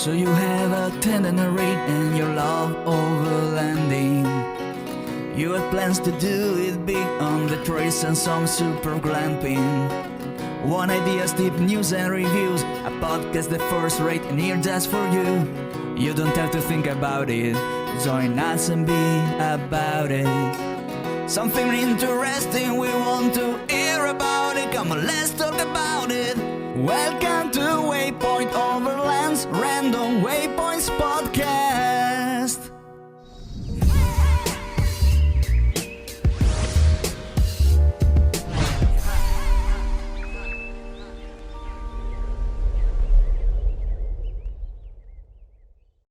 So you have a tender read and you love overlanding. You had plans to do it big on the trails and some super glamping. One idea, deep news and reviews, a podcast the first rate and here just for you. You don't have to think about it, join us and be about it. Something interesting we want to hear about it, come on let's talk about it. Welcome to Waypoint Overland's Random Waypoints Podcast.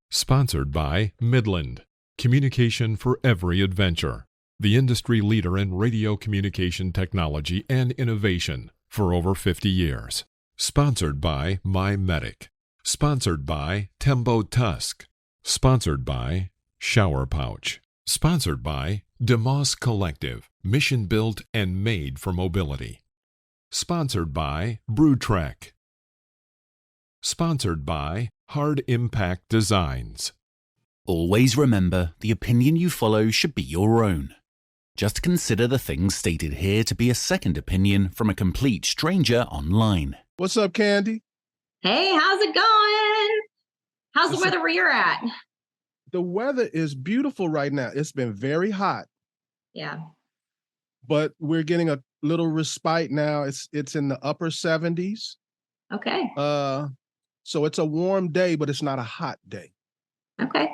Sponsored by Midland, communication for every adventure, the industry leader in radio communication technology and innovation for over 50 years. Sponsored by My Medic. Sponsored by Tembotusk. Sponsored by Shower Pouch. Sponsored by DeMoss Collective, mission built and made for mobility. Sponsored by BrewTrek. Sponsored by Hard Impact Designs. Always remember, the opinion you follow should be your own. Just consider the things stated here to be a second opinion from a complete stranger online. What's up, Candy? Hey, how's it going? How's the weather where you're at? The weather is beautiful right now. It's been very hot. Yeah. But we're getting a little respite now. It's in the upper 70s. Okay. So it's a warm day, but it's not a hot day. Okay.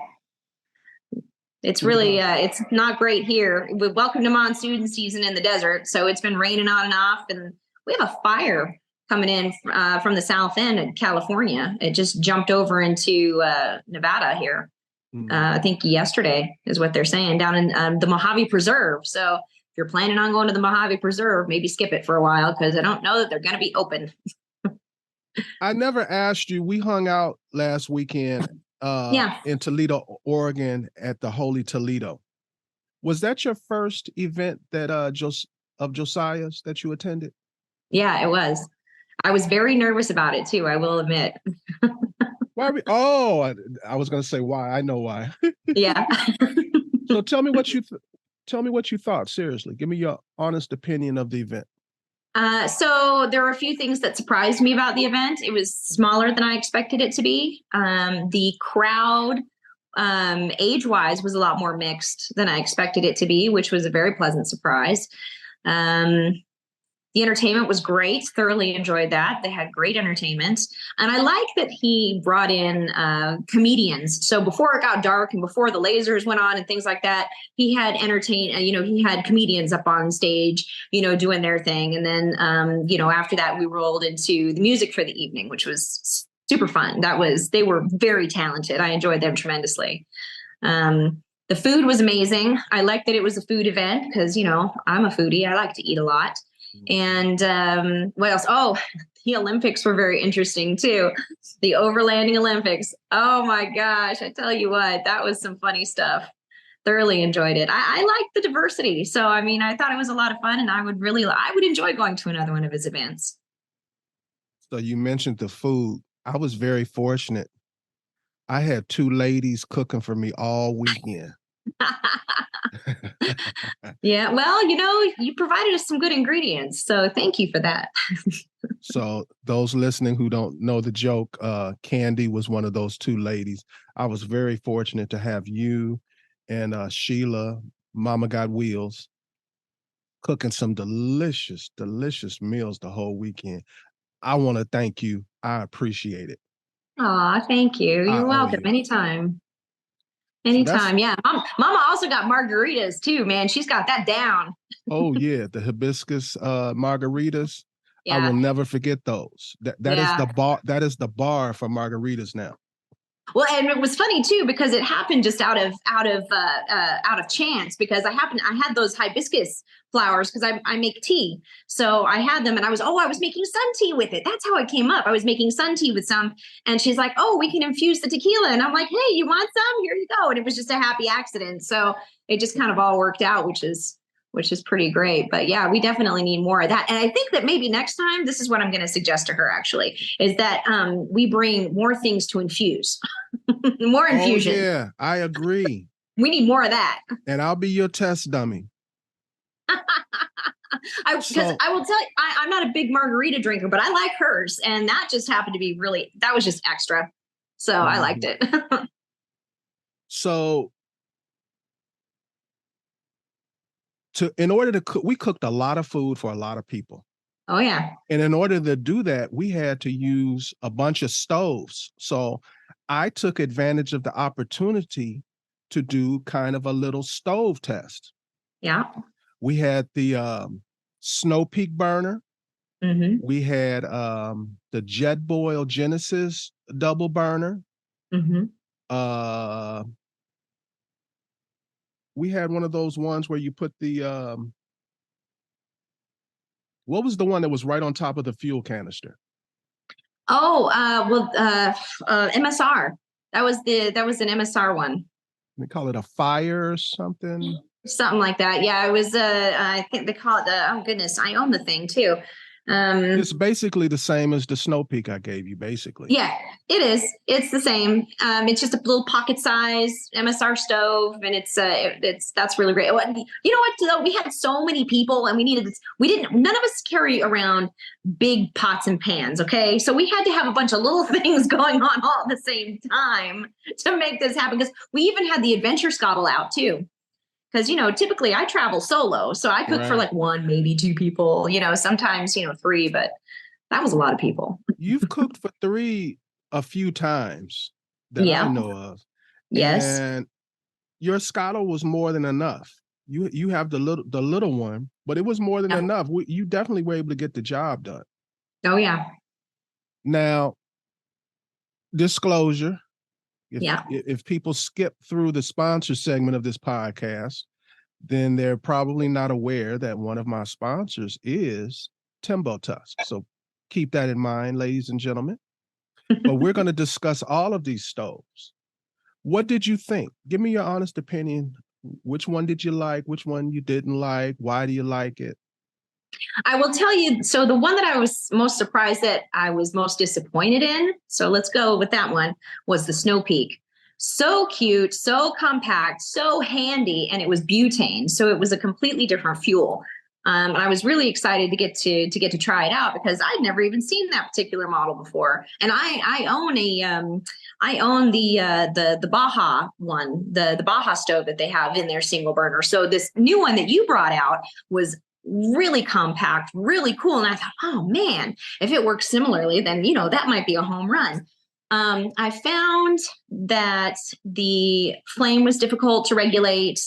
It's really, it's not great here. Welcome to monsoon season in the desert. So it's been raining on and off, and we have a fire coming in from the south end of California. It just jumped over into Nevada here. I think yesterday is what they're saying, down in the Mojave Preserve. So if you're planning on going to the Mojave Preserve, maybe skip it for a while because I don't know that they're going to be open. I never asked you. We hung out last weekend in Toledo, Oregon at the Holy Toledo. Was that your first event that of Josiah's that you attended? Yeah, it was. I was very nervous about it too, I will admit. Why? I was going to say why. I know why. Yeah. So tell me what you thought. Seriously, give me your honest opinion of the event. So there were a few things that surprised me about the event. It was smaller than I expected it to be. The crowd, age-wise, was a lot more mixed than I expected it to be, which was a very pleasant surprise. The entertainment was great. Thoroughly enjoyed that. They had great entertainment. And I like that he brought in comedians. So before it got dark and before the lasers went on and things like that, he had he had comedians up on stage, doing their thing. And then, after that, we rolled into the music for the evening, which was super fun. They were very talented. I enjoyed them tremendously. The food was amazing. I liked that it was a food event because, I'm a foodie. I like to eat a lot. And what else? Oh, the Olympics were very interesting too. The overlanding Olympics. Oh my gosh. I tell you what, that was some funny stuff. Thoroughly enjoyed it. I liked the diversity. So, I thought it was a lot of fun, and I would enjoy going to another one of his events. So you mentioned the food. I was very fortunate. I had two ladies cooking for me all weekend. Yeah, well, you provided us some good ingredients, so thank you for that. So those listening who don't know the joke, Candy was one of those two ladies. I was very fortunate to have you and Sheila, Mama Got Wheels, cooking some delicious, delicious meals the whole weekend. I want to thank you. I appreciate it. Aw, thank you. You're welcome. Anytime. Anytime. Yeah. Mama also got margaritas too, man. She's got that down. Oh yeah. The hibiscus margaritas. Yeah. I will never forget those. That is the bar. That is the bar for margaritas now. Well, and it was funny too, because it happened just out of chance, because I had those hibiscus flowers because I make tea. So I had them and I was making sun tea with it. That's how it came up. I was making sun tea with some, and she's like, oh, we can infuse the tequila. And I'm like, hey, you want some? Here you go. And it was just a happy accident. So it just kind of all worked out, which is which is pretty great. But yeah, we definitely need more of that. And I think that maybe next time, this is what I'm going to suggest to her actually, is that we bring more things to infuse, more infusion. Oh, yeah, I agree. We need more of that. And I'll be your test dummy. Because I will tell you, I'm not a big margarita drinker, but I like hers. And that just happened to be that was just extra. So I liked it. So in order to cook, we cooked a lot of food for a lot of people. Oh, yeah. And in order to do that, we had to use a bunch of stoves. So I took advantage of the opportunity to do kind of a little stove test. Yeah. We had the SNOWPEAK burner. Mm-hmm. We had the JETBOIL Genesis double burner. Mm-hmm. We had one of those ones where you put the what was the one that was right on top of the fuel canister? Oh, MSR. That was an MSR one. They call it a fire or something. Something like that. Yeah, it was I think they call it oh goodness, I own the thing too. It's basically the same as the SNOWPEAK I gave you, basically. Yeah, it is. It's the same. It's just a little pocket size MSR stove, and that's really great. You know what? Though? We had so many people, and none of us carry around big pots and pans. Okay, so we had to have a bunch of little things going on all at the same time to make this happen. Because we even had the Adventure Skottle out too. Because, typically I travel solo, so I cook for like one, maybe two people, sometimes, three, but that was a lot of people. You've cooked for three a few times that I know of. Yes. And your Skottle was more than enough. You have the little one, but it was more than enough. You definitely were able to get the job done. Oh, yeah. Now, disclosure. If people skip through the sponsor segment of this podcast, then they're probably not aware that one of my sponsors is Tembotusk. So keep that in mind, ladies and gentlemen. But we're going to discuss all of these stoves. What did you think? Give me your honest opinion. Which one did you like? Which one you didn't like? Why do you like it? I will tell you, so the one that I was most surprised that I was most disappointed in, so let's go with that one, was the SNOWPEAK. So cute, so compact, so handy, and it was butane, so it was a completely different fuel. I was really excited to get to try it out because I'd never even seen that particular model before. And I own the Baja one, the Baja stove that they have in their single burner. So this new one that you brought out was really compact, really cool. And I thought, oh man, if it works similarly, then, that might be a home run. I found that the flame was difficult to regulate.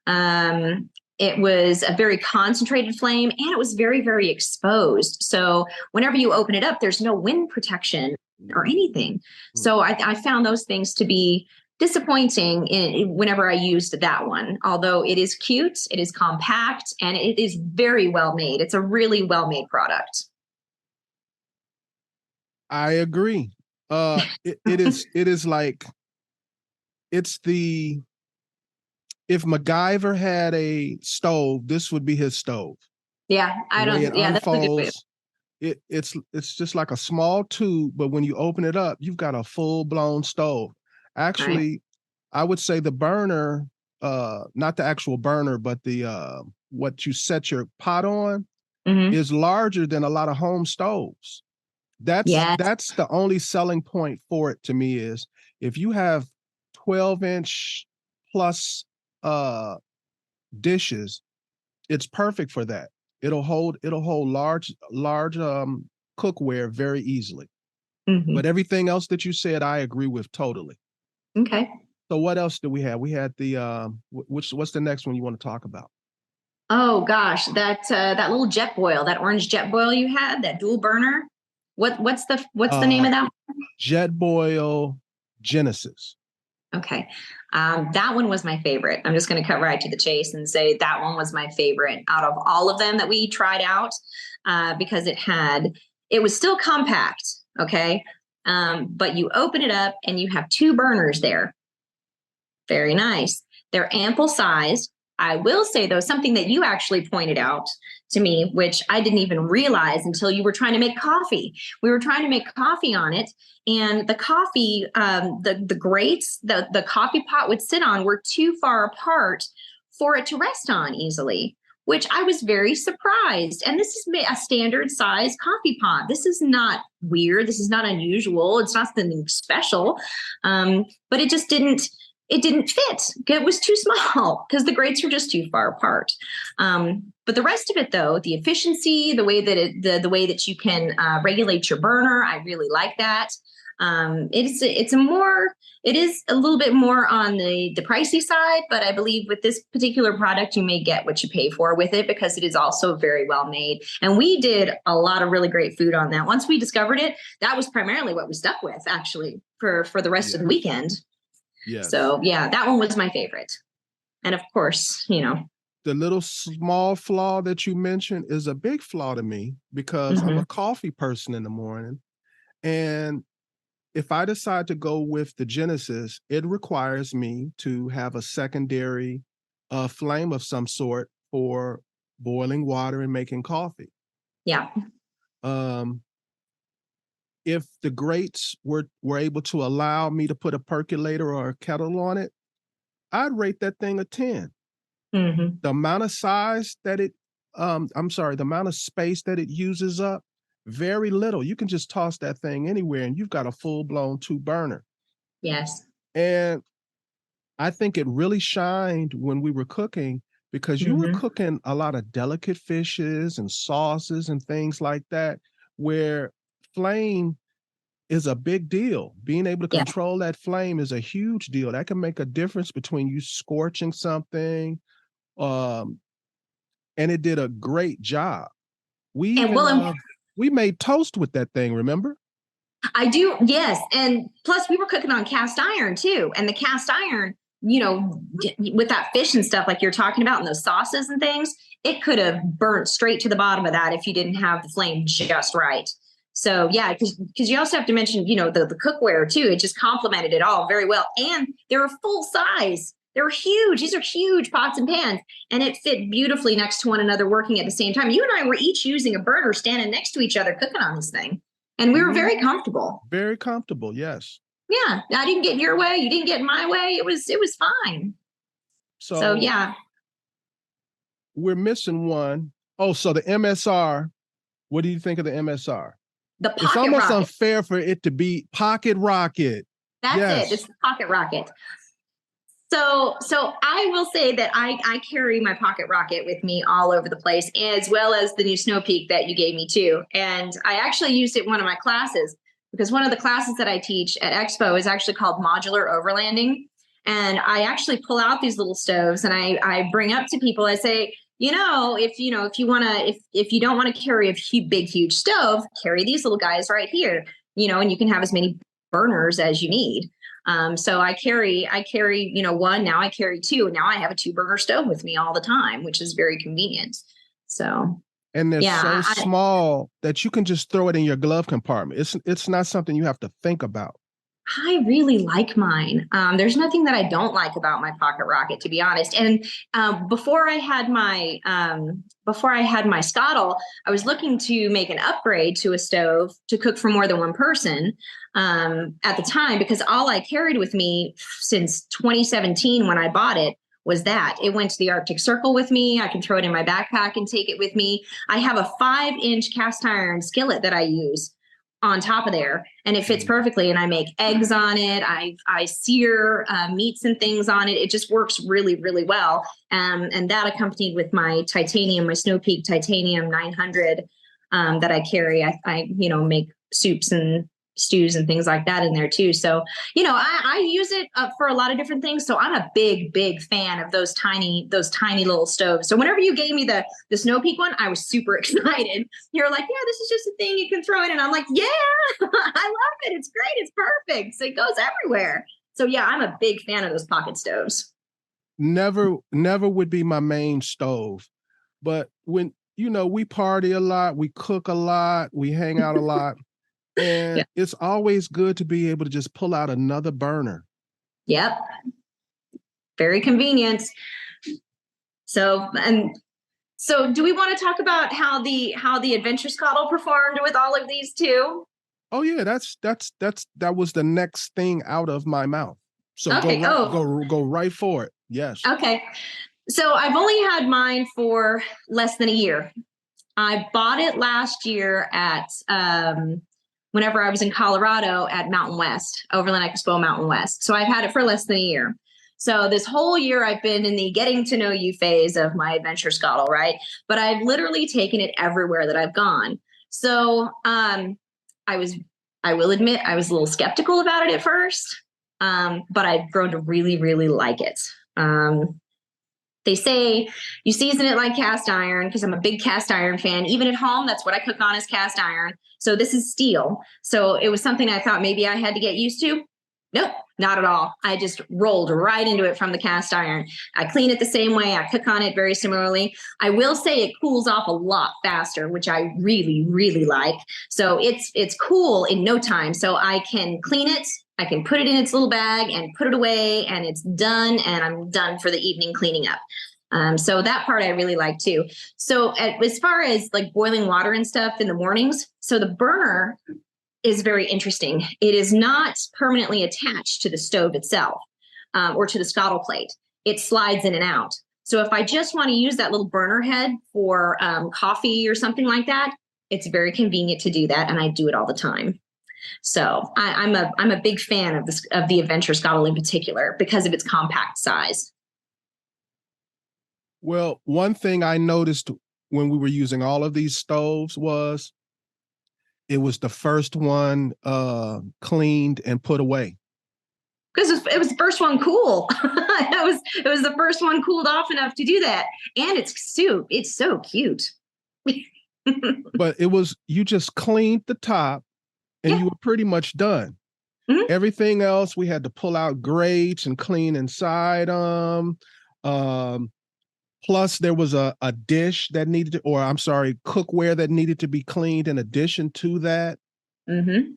It was a very concentrated flame and it was very, very exposed. So whenever you open it up, there's no wind protection or anything. So I found those things to be disappointing whenever I used that one, although it is cute, it is compact, and it is very well made. It's a really well made product. I agree. It is like, it's if MacGyver had a stove, this would be his stove. Yeah, that's a good way. It's just like a small tube, but when you open it up, you've got a full blown stove. Actually, I would say the burner, not the actual burner, but the what you set your pot on is larger than a lot of home stoves. That's the only selling point for it to me is if you have 12-inch plus dishes, it's perfect for that. It'll hold large cookware very easily. But everything else that you said, I agree with totally. Okay. So what else do we have? We had the what's the next one you want to talk about? Oh gosh, that little JETBOIL, that orange JETBOIL you had, that dual burner. What's the name of that one? JETBOIL Genesis. Okay. That one was my favorite. I'm just going to cut right to the chase and say that one was my favorite out of all of them that we tried out, because it was still compact. Okay. But you open it up and you have two burners there. Very nice. They're ample size. I will say, though, something that you actually pointed out to me, which I didn't even realize until you were trying to make coffee. We were trying to make coffee on it, and the coffee, the grates, the coffee pot would sit on were too far apart for it to rest on easily, which I was very surprised. And this is a standard size coffee pot. This is not weird. This is not unusual. It's not something special, but it just didn't fit. It was too small because the grates were just too far apart. But the rest of it, though, the efficiency, the way that the way that you can regulate your burner, I really like that. It is a little bit more on the pricey side, but I believe with this particular product, you may get what you pay for with it because it is also very well made. And we did a lot of really great food on that. Once we discovered it, that was primarily what we stuck with, actually, for the rest of the weekend. Yes. So yeah, that one was my favorite. And of course, the little small flaw that you mentioned is a big flaw to me because I'm a coffee person in the morning. And if I decide to go with the Genesis, it requires me to have a secondary flame of some sort for boiling water and making coffee. Yeah. If the grates were able to allow me to put a percolator or a kettle on it, I'd rate that thing a 10. The amount of size that the amount of space that it uses up, very little. You can just toss that thing anywhere and you've got a full-blown 2-burner. Yes. And I think it really shined when we were cooking because you were cooking a lot of delicate fishes and sauces and things like that, where flame is a big deal. Being able to control that flame is a huge deal. That can make a difference between you scorching something. And it did a great job. We made toast with that thing, remember? I do, yes. And plus we were cooking on cast iron too. And the cast iron, with that fish and stuff like you're talking about and those sauces and things, it could have burnt straight to the bottom of that if you didn't have the flame just right. So yeah, because you also have to mention, the cookware too. It just complemented it all very well. And they were full size. They were huge. These are huge pots and pans. And it fit beautifully next to one another working at the same time. You and I were each using a burner standing next to each other cooking on this thing. And we were very comfortable. Very comfortable, yes. Yeah. I didn't get in your way. You didn't get in my way. It was fine. So yeah. We're missing one. Oh, so the MSR. What do you think of the MSR? The pocket It's almost rocket. unfair for it to be pocket rocket. That's it. It's the pocket rocket. So I will say that I carry my pocket rocket with me all over the place, as well as the new SNOWPEAK that you gave me too. And I actually used it in one of my classes because one of the classes that I teach at EXPO is actually called modular overlanding. And I actually pull out these little stoves and I bring up to people, I say, if you don't want to carry a big, huge stove, carry these little guys right here, and you can have as many burners as you need. So I carry, one, now I carry 2. Now I have a 2-burner stove with me all the time, which is very convenient. So. And they're so small that you can just throw it in your glove compartment. It's not something you have to think about. I really like mine. There's nothing that I don't like about my pocket rocket, to be honest. And before I had my Skottle, I was looking to make an upgrade to a stove to cook for more than one person at the time, because all I carried with me since 2017 when I bought it was that. It went to the Arctic Circle with me. I can throw it in my backpack and take it with me. I have a 5-inch cast iron skillet that I use on top of there, and it fits perfectly. And I make eggs on it. I sear meats and things on it. It just works really, really well. And that accompanied with my titanium, my SNOWPEAK titanium 900 that I carry. I make soups and stews and things like that in there too. So, I use it for a lot of different things. So I'm a big, big fan of those tiny little stoves. So whenever you gave me the SNOWPEAK one, I was super excited. You're like, yeah, this is just a thing you can throw in. And I'm like, yeah, I love it. It's great. It's perfect. So it goes everywhere. So yeah, I'm a big fan of those pocket stoves. Never would be my main stove. But when, we party a lot, we cook a lot, we hang out a lot. And it's always good to be able to just pull out another burner. Yep. Very convenient. So do we want to talk about how the Adventure Skottle performed with all of these too? Oh yeah, that was the next thing out of my mouth. So Okay. go right for it. Yes. Okay. So I've only had mine for less than a year. I bought it last year at whenever I was in Colorado at Mountain West, Overland EXPO Mountain West. So I've had it for less than a year. So this whole year I've been in the getting to know you phase of my Adventure Skottle, right? But I've literally taken it everywhere that I've gone. So I will admit I was a little skeptical about it at first, but I've grown to really, really like it. They say you season it like cast iron, because I'm a big cast iron fan. Even at home, that's what I cook on is cast iron. So this is steel. So it was something I thought maybe I had to get used to. Nope, not at all. I just rolled right into it from the cast iron. I clean it the same way. I cook on it very similarly. I will say it cools off a lot faster, which I really, really like. So it's cool in no time. So I can clean it. I can put it in its little bag and put it away, and it's done, and I'm done for the evening cleaning up. So that part I really like too. So as far as like boiling water and stuff in the mornings, so the burner is very interesting. It is not permanently attached to the stove itself or to the Skottle plate. It slides in and out. So if I just want to use that little burner head for coffee or something like that, it's very convenient to do that, and I do it all the time. So I'm a big fan of the Adventure Skottle in particular because of its compact size. Well, one thing I noticed when we were using all of these stoves was it was the first one cleaned and put away. Because it was the first one cool. it was the first one cooled off enough to do that. And it's so cute. But you just cleaned the top and you were pretty much done. Mm-hmm. Everything else, we had to pull out grates and clean inside them. Plus, there was a dish that needed to, or I'm sorry, cookware that needed to be cleaned in addition to that. Mm-hmm.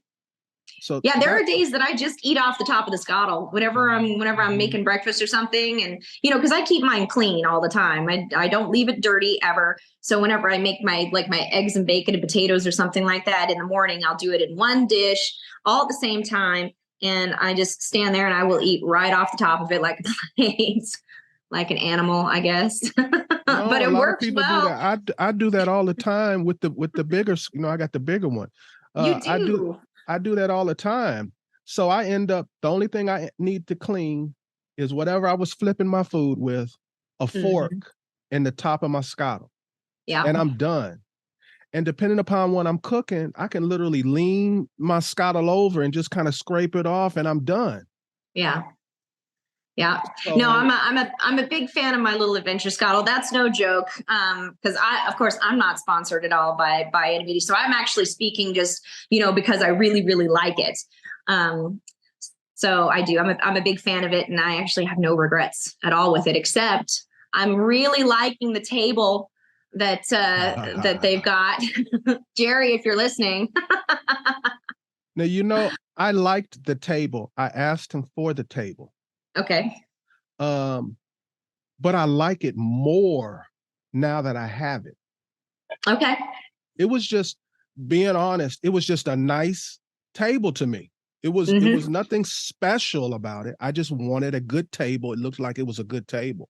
So yeah, there are days that I just eat off the top of the Skottle whenever I'm making breakfast or something, and because I keep mine clean all the time. I don't leave it dirty ever. So whenever I make my eggs and bacon and potatoes or something like that in the morning, I'll do it in one dish all at the same time, and I just stand there and I will eat right off the top of it like a plate, like an animal, I guess. No, but it works well. Do that. I do that all the time with the bigger. I got the bigger one. You do. I do that all the time. So I end up, the only thing I need to clean is whatever I was flipping my food with, a fork in the top of my Skottle. Yeah. And I'm done. And depending upon what I'm cooking, I can literally lean my Skottle over and just kind of scrape it off, and I'm done. Yeah. Yeah. So, no, I'm a big fan of my little Adventure Skottle. That's no joke. Because of course I'm not sponsored at all by anybody. So I'm actually speaking just, because I really, really like it. So I do. I'm a big fan of it, and I actually have no regrets at all with it, except I'm really liking the table that they've got. Jerry, if you're listening. Now, I liked the table. I asked him for the table. Okay. But I like it more now that I have it. Okay. It was just, being honest, it was just a nice table to me. It was nothing special about it. I just wanted a good table. It looked like it was a good table.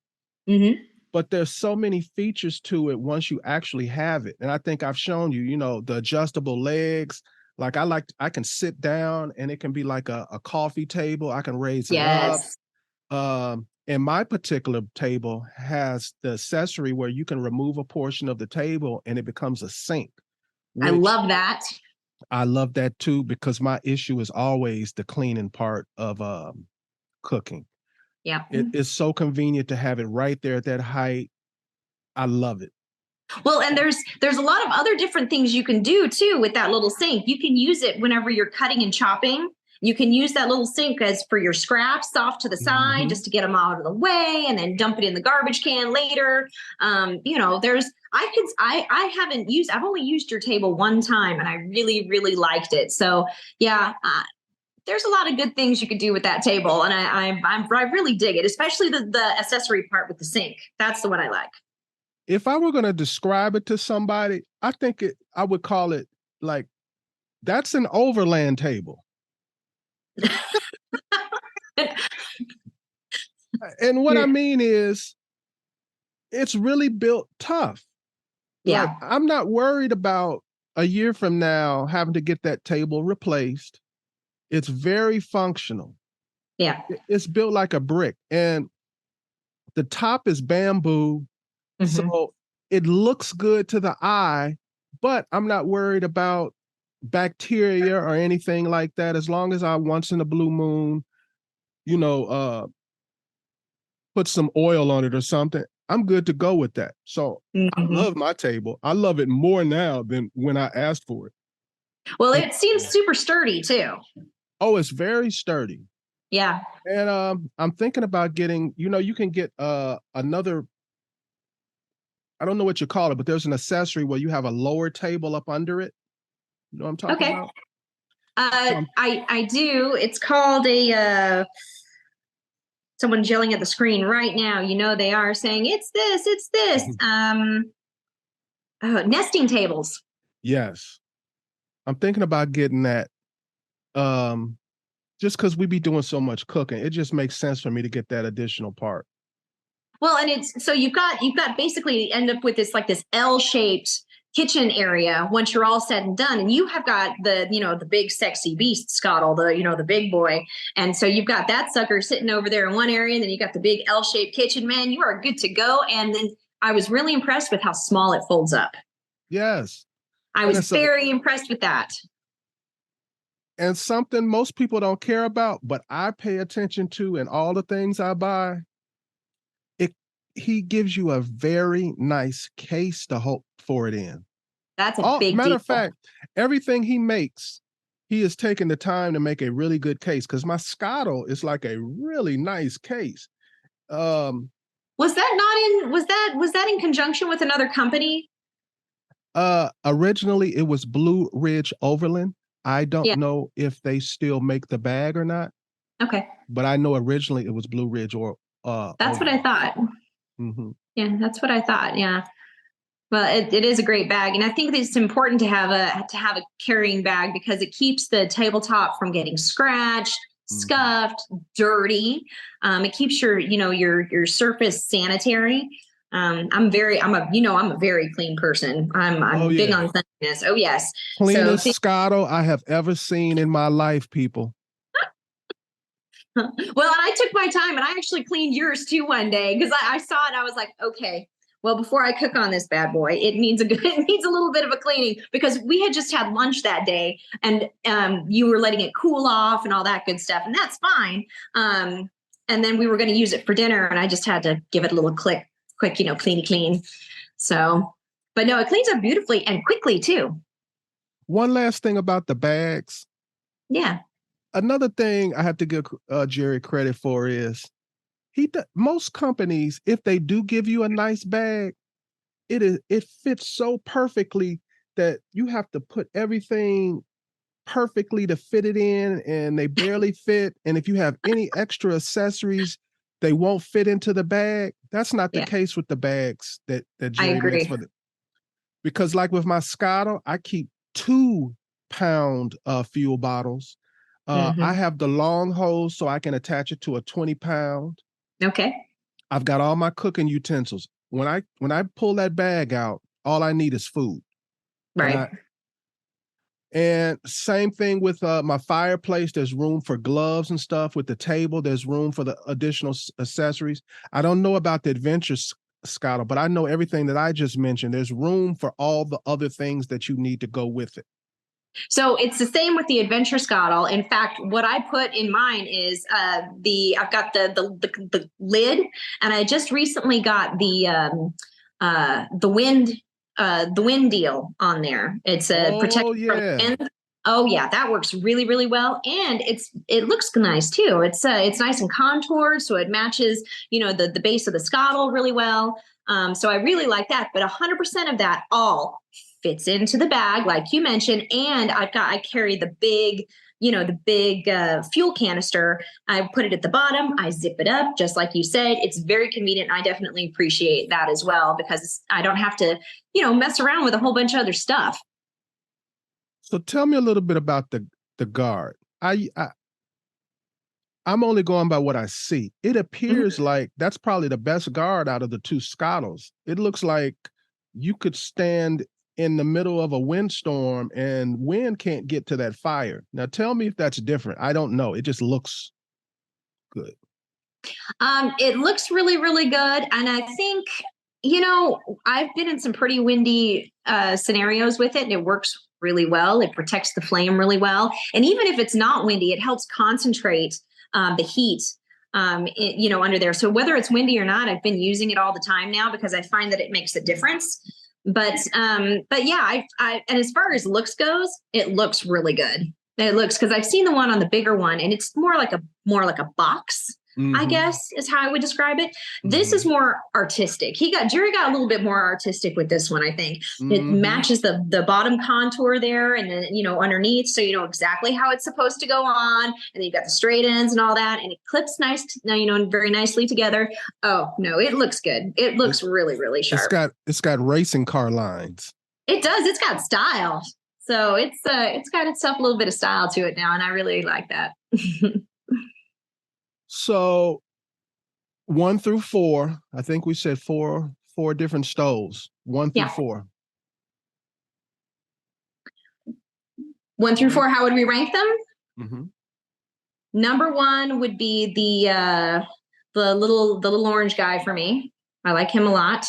Mm-hmm. But there's so many features to it once you actually have it. And I think I've shown you, the adjustable legs. Like I can sit down and it can be like a coffee table. I can raise it up. And my particular table has the accessory where you can remove a portion of the table and it becomes a sink. I love that. I love that too, because my issue is always the cleaning part of cooking. Yeah. It's so convenient to have it right there at that height. I love it. Well, and there's a lot of other different things you can do too with that little sink. You can use it whenever you're cutting and chopping. You can use that little sink as for your scraps off to the side, just to get them out of the way, and then dump it in the garbage can later. I've only used your table one time, and I really, really liked it. So yeah, there's a lot of good things you could do with that table, and I really dig it, especially the accessory part with the sink. That's the one I like. If I were going to describe it to somebody, I think I would call it like, that's an Overland table. And what I mean is, it's really built tough. Yeah. Like, I'm not worried about a year from now having to get that table replaced. It's very functional. Yeah. It's built like a brick, and the top is bamboo. So it looks good to the eye, but I'm not worried about bacteria or anything like that. As long as I once in a blue moon, put some oil on it or something, I'm good to go with that. So I love my table. I love it more now than when I asked for it. Well, it seems super sturdy too. Oh, it's very sturdy. Yeah. And I'm thinking about getting, you can get another, I don't know what you call it, but there's an accessory where you have a lower table up under it. You know what I'm talking about? I do. It's called someone's yelling at the screen right now. They are saying, it's this. Nesting tables. Yes. I'm thinking about getting that. Just because we be doing so much cooking, it just makes sense for me to get that additional part. Well, and it's, so you've got basically end up with this L-shaped kitchen area once you're all said and done, and you have got the big sexy beast Skottle, the big boy, and so you've got that sucker sitting over there in one area, and then you got the big L-shaped kitchen. Man, you are good to go. And then I was really impressed with how small it folds up. Yes, I was very impressed with that. And something most people don't care about, but I pay attention to in all the things I buy, he gives you a very nice case to hold for it in. That's a big matter deal. of fact, everything he makes, he has taken the time to make a really good case, because my Skottle is like a really nice case. Was that in conjunction with another company? Originally it was Blue Ridge Overland. I don't know if they still make the bag or not. Okay. But I know originally it was Blue Ridge or that's what I thought. Yeah, that's what I thought. Yeah. Well, it is a great bag, and I think that it's important to have a carrying bag because it keeps the tabletop from getting scratched, scuffed, dirty. It keeps your surface sanitary. I'm a very clean person. I'm big on cleanliness. Oh yes. Cleanest Skottle I have ever seen in my life, people. Well, and I took my time, and I actually cleaned yours too one day because I saw it. I was like, okay, well, before I cook on this bad boy, it needs a little bit of a cleaning, because we had just had lunch that day, and you were letting it cool off and all that good stuff, and that's fine. And then we were going to use it for dinner, and I just had to give it a little quick, clean. So, but no, it cleans up beautifully and quickly too. One last thing about the bags. Yeah. Another thing I have to give Jerry credit for is most companies, if they do give you a nice bag, it fits so perfectly that you have to put everything perfectly to fit it in, and they barely fit. And if you have any extra accessories, they won't fit into the bag. That's not the case with the bags that Jerry makes for because like with my Skottle, I keep 2-pound fuel bottles. I have the long hose so I can attach it to a 20-pound. Okay. I've got all my cooking utensils. When I pull that bag out, all I need is food. Right. And same thing with my fireplace. There's room for gloves and stuff. With the table, there's room for the additional accessories. I don't know about the Adventure Skottle, but I know everything that I just mentioned. There's room for all the other things that you need to go with it. So it's the same with the Adventure Skottle. In fact, what I put in mine is I've got the lid, and I just recently got the wind deal on there. It's a protection from wind. Oh yeah, that works really, really well, and it looks nice too. It's nice and contoured, so it matches the base of the Skottle really well. So I really like that. But 100% of that all fits into the bag, like you mentioned, and I carry the big the big fuel canister. I put it at the bottom. I zip it up, just like you said. It's very convenient. I definitely appreciate that as well, because I don't have to, mess around with a whole bunch of other stuff. So tell me a little bit about the guard. I'm only going by what I see. It appears like that's probably the best guard out of the two Skottles. It looks like you could stand in the middle of a windstorm and wind can't get to that fire. Now tell me if that's different. I don't know. It just looks good. It looks really, really good. And I think, I've been in some pretty windy scenarios with it, and it works really well. It protects the flame really well. And even if it's not windy, it helps concentrate the heat, under there. So whether it's windy or not, I've been using it all the time now because I find that it makes a difference. But yeah, and as far as looks goes, it looks really good. It looks, because I've seen the one on the bigger one, and it's more like a box. I guess is how I would describe it. This is more artistic. Jerry got a little bit more artistic with this one. I think it matches the bottom contour there, and then underneath, so you know exactly how it's supposed to go on. And then you've got the straight ends and all that, and it clips nice, very nicely together. Oh no, it looks good. It looks really, really sharp. It's got racing car lines. It does. It's got style. So it's got itself a little bit of style to it now, and I really like that. So 1 through 4, I think we said four different stoves, 1 through 4. 1 through 4, how would we rank them? Number 1 would be the little orange guy for me. I like him a lot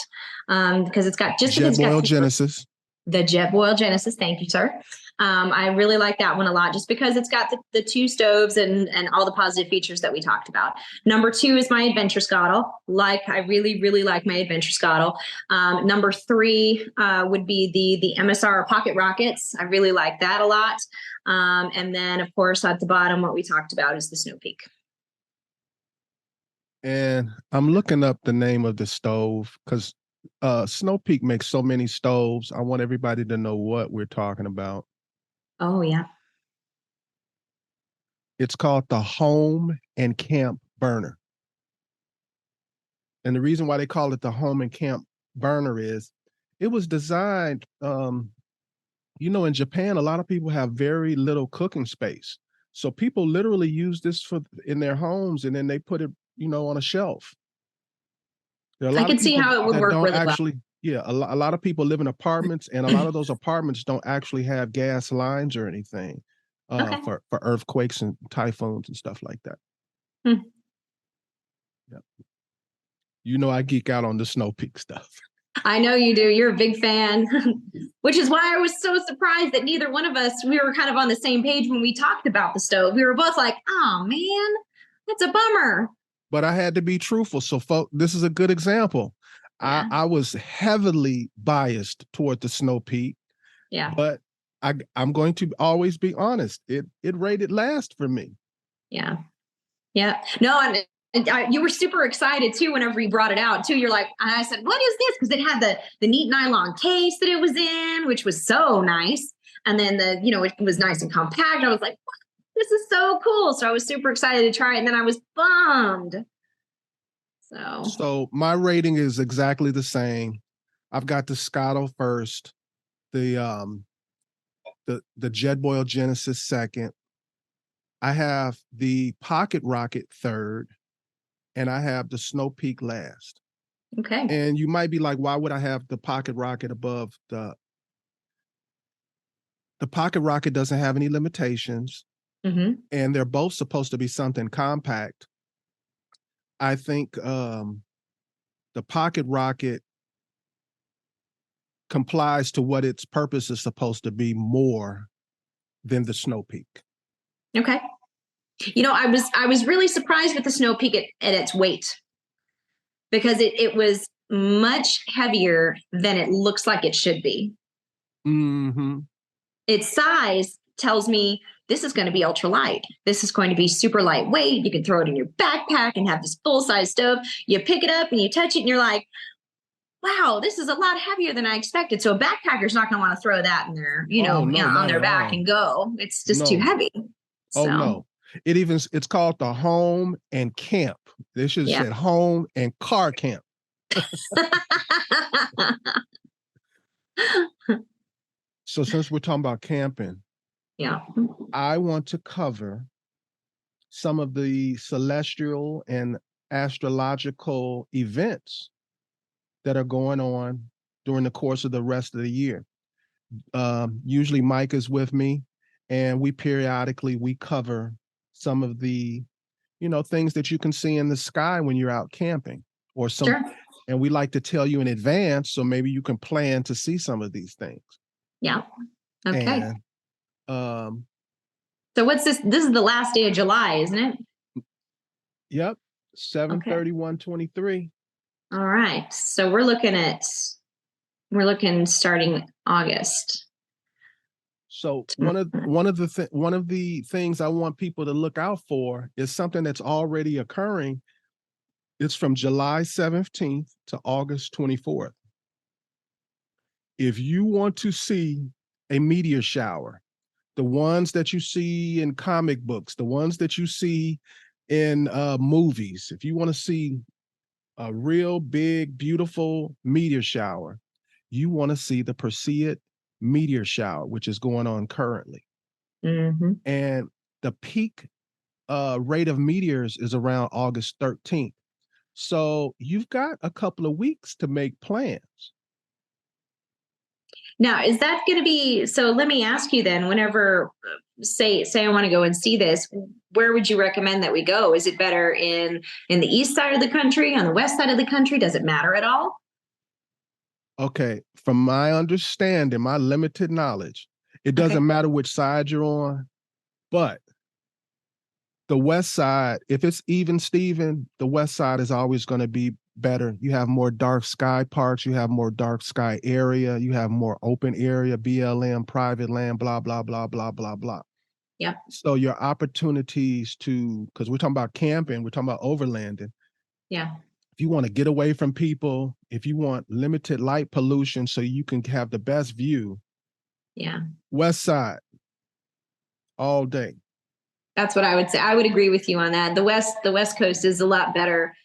because it's got JETBOIL Genesis. The JETBOIL Genesis. Thank you, sir. I really like that one a lot, just because it's got the 2 stoves and all the positive features that we talked about. Number 2 is my Adventure Skottle. I really, really like my Adventure Skottle. Number 3 would be the MSR Pocket Rockets. I really like that a lot. And then, of course, at the bottom, what we talked about is the SNOWPEAK. And I'm looking up the name of the stove because SNOWPEAK makes so many stoves. I want everybody to know what we're talking about. Oh, yeah. It's called the Home and Camp Burner. And the reason why they call it the Home and Camp Burner is it was designed, in Japan, a lot of people have very little cooking space. So people literally use this in their homes, and then they put it, on a shelf. I can see how it would work really well. Yeah, a lot of people live in apartments, and a lot of those apartments don't actually have gas lines or anything for earthquakes and typhoons and stuff like that. Yeah. I geek out on the SNOWPEAK stuff. I know you do. You're a big fan, which is why I was so surprised that neither one of us, we were kind of on the same page when we talked about the stove. We were both like, oh, man, that's a bummer. But I had to be truthful. So, folks, this is a good example. Yeah. I was heavily biased toward the SNOWPEAK. Yeah. But I'm going to always be honest. It rated last for me. Yeah. Yeah. No, and you were super excited too whenever you brought it out too. You're like, and I said, what is this? Because it had the neat nylon case that it was in, which was so nice. And then it was nice and compact. I was like, this is so cool. So I was super excited to try it. And then I was bummed. So my rating is exactly the same. I've got the Skottle first, the JETBOIL Genesis second. I have the Pocket Rocket third, and I have the SNOWPEAK last. Okay. And you might be like, why would I have the Pocket Rocket above the Pocket Rocket doesn't have any limitations, and they're both supposed to be something compact. I think the Pocket Rocket complies to what its purpose is supposed to be more than the SNOWPEAK. Okay. I was really surprised with the SNOWPEAK at its weight, because it was much heavier than it looks like it should be. Its size tells me this is going to be ultra light. This is going to be super lightweight. You can throw it in your backpack and have this full-size stove. You pick it up and you touch it and you're like, wow, this is a lot heavier than I expected. So a backpacker's not going to want to throw that in their, on their back and go. It's just too heavy. Oh So no. It's called the home and camp. They should have yeah. said home and car camp. So since we're talking about camping, Yeah. I want to cover some of the celestial and astrological events that are going on during the course of the rest of the year. Usually Mike is with me, and we cover some of the, things that you can see in the sky when you're out camping, or Sure. and we like to tell you in advance so maybe you can plan to see some of these things. Yeah. Okay. And So what's this? This is the last day of July, isn't it? yep, 7/31/23. All right. So we're looking starting August. So one of the things I want people to look out for is something that's already occurring. It's from July 17th to August 24th. If you want to see a meteor shower, the ones that you see in comic books, the ones that you see in movies, if you want to see a real big, beautiful meteor shower, you want to see the Perseid meteor shower, which is going on currently. Mm-hmm. And the peak rate of meteors is around August 13th. So you've got a couple of weeks to make plans. Now, is that going to be, so let me ask you then, whenever, say I want to go and see this, where would you recommend that we go? Is it better in the east side of the country, on the west side of the country? Does it matter at all? Okay, from my understanding, my limited knowledge, it doesn't matter which side you're on, but the west side, if it's even Steven, the west side is always going to be better. You have more dark sky parks, you have more dark sky area, you have more open area, BLM, private land, blah, blah, blah, blah, blah, blah. Yeah. So your opportunities because we're talking about camping, we're talking about overlanding. Yeah. If you want to get away from people, if you want limited light pollution so you can have the best view. Yeah. West side, all day. That's what I would say. I would agree with you on that. The West Coast is a lot better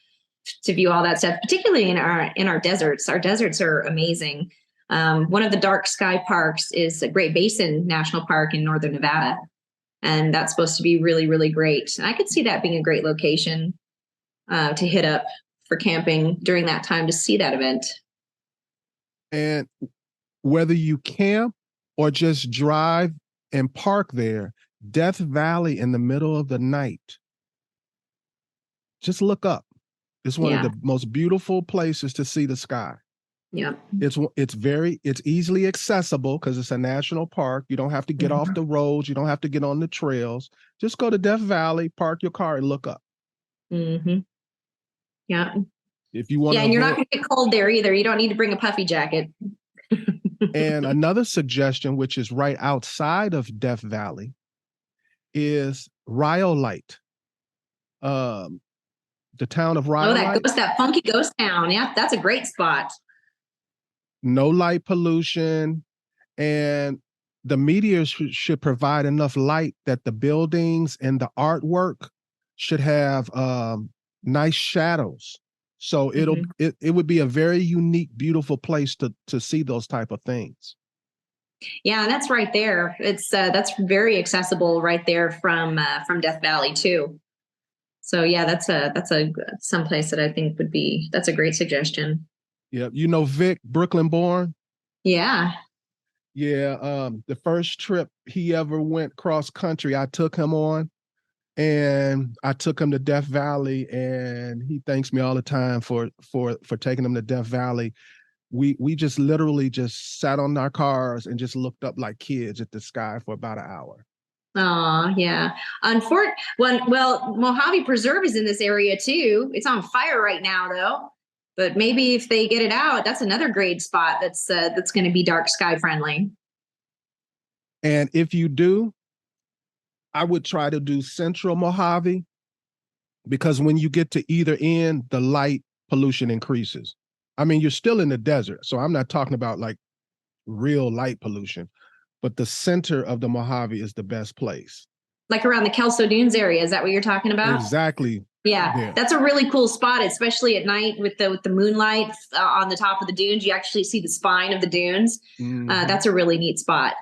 to view all that stuff, particularly in our deserts. Our deserts are amazing. One of the dark sky parks is a Great Basin National Park in northern Nevada, and that's supposed to be really, really great. And I could see that being a great location to hit up for camping during that time to see that event. And whether you camp or just drive and park there, Death Valley in the middle of the night, just look up. It's one of the most beautiful places to see the sky. Yeah. It's easily accessible because it's a national park. You don't have to get off the roads. You don't have to get on the trails. Just go to Death Valley, park your car, and look up. Mm-hmm. Yeah. If you want and you're not going to get cold there either. You don't need to bring a puffy jacket. And another suggestion, which is right outside of Death Valley, is Rhyolite. The town of Rhyolite. That funky ghost town. Yeah, that's a great spot. No light pollution, and the meteors should provide enough light that the buildings and the artwork should have nice shadows. So it would be a very unique, beautiful place to see those type of things. Yeah, that's right there. It's that's very accessible right there from Death Valley too. So yeah, that's someplace that I think that's a great suggestion. Yeah, Vic, Brooklyn born. Yeah. Yeah, the first trip he ever went cross country, I took him on, and I took him to Death Valley, and he thanks me all the time for taking him to Death Valley. We just literally just sat on our cars and just looked up like kids at the sky for about an hour. Oh, yeah. Mojave Preserve is in this area too. It's on fire right now though. But maybe if they get it out, that's another great spot that's going to be dark sky friendly. And if you do, I would try to do Central Mojave, because when you get to either end, the light pollution increases. I mean, you're still in the desert, so I'm not talking about like real light pollution, but the center of the Mojave is the best place. like around the Kelso Dunes area. Is that what you're talking about? Exactly. Yeah, there. that's a really cool spot, especially at night with the moonlight on the top of the dunes. You actually see the spine of the dunes. Mhm. That's a really neat spot.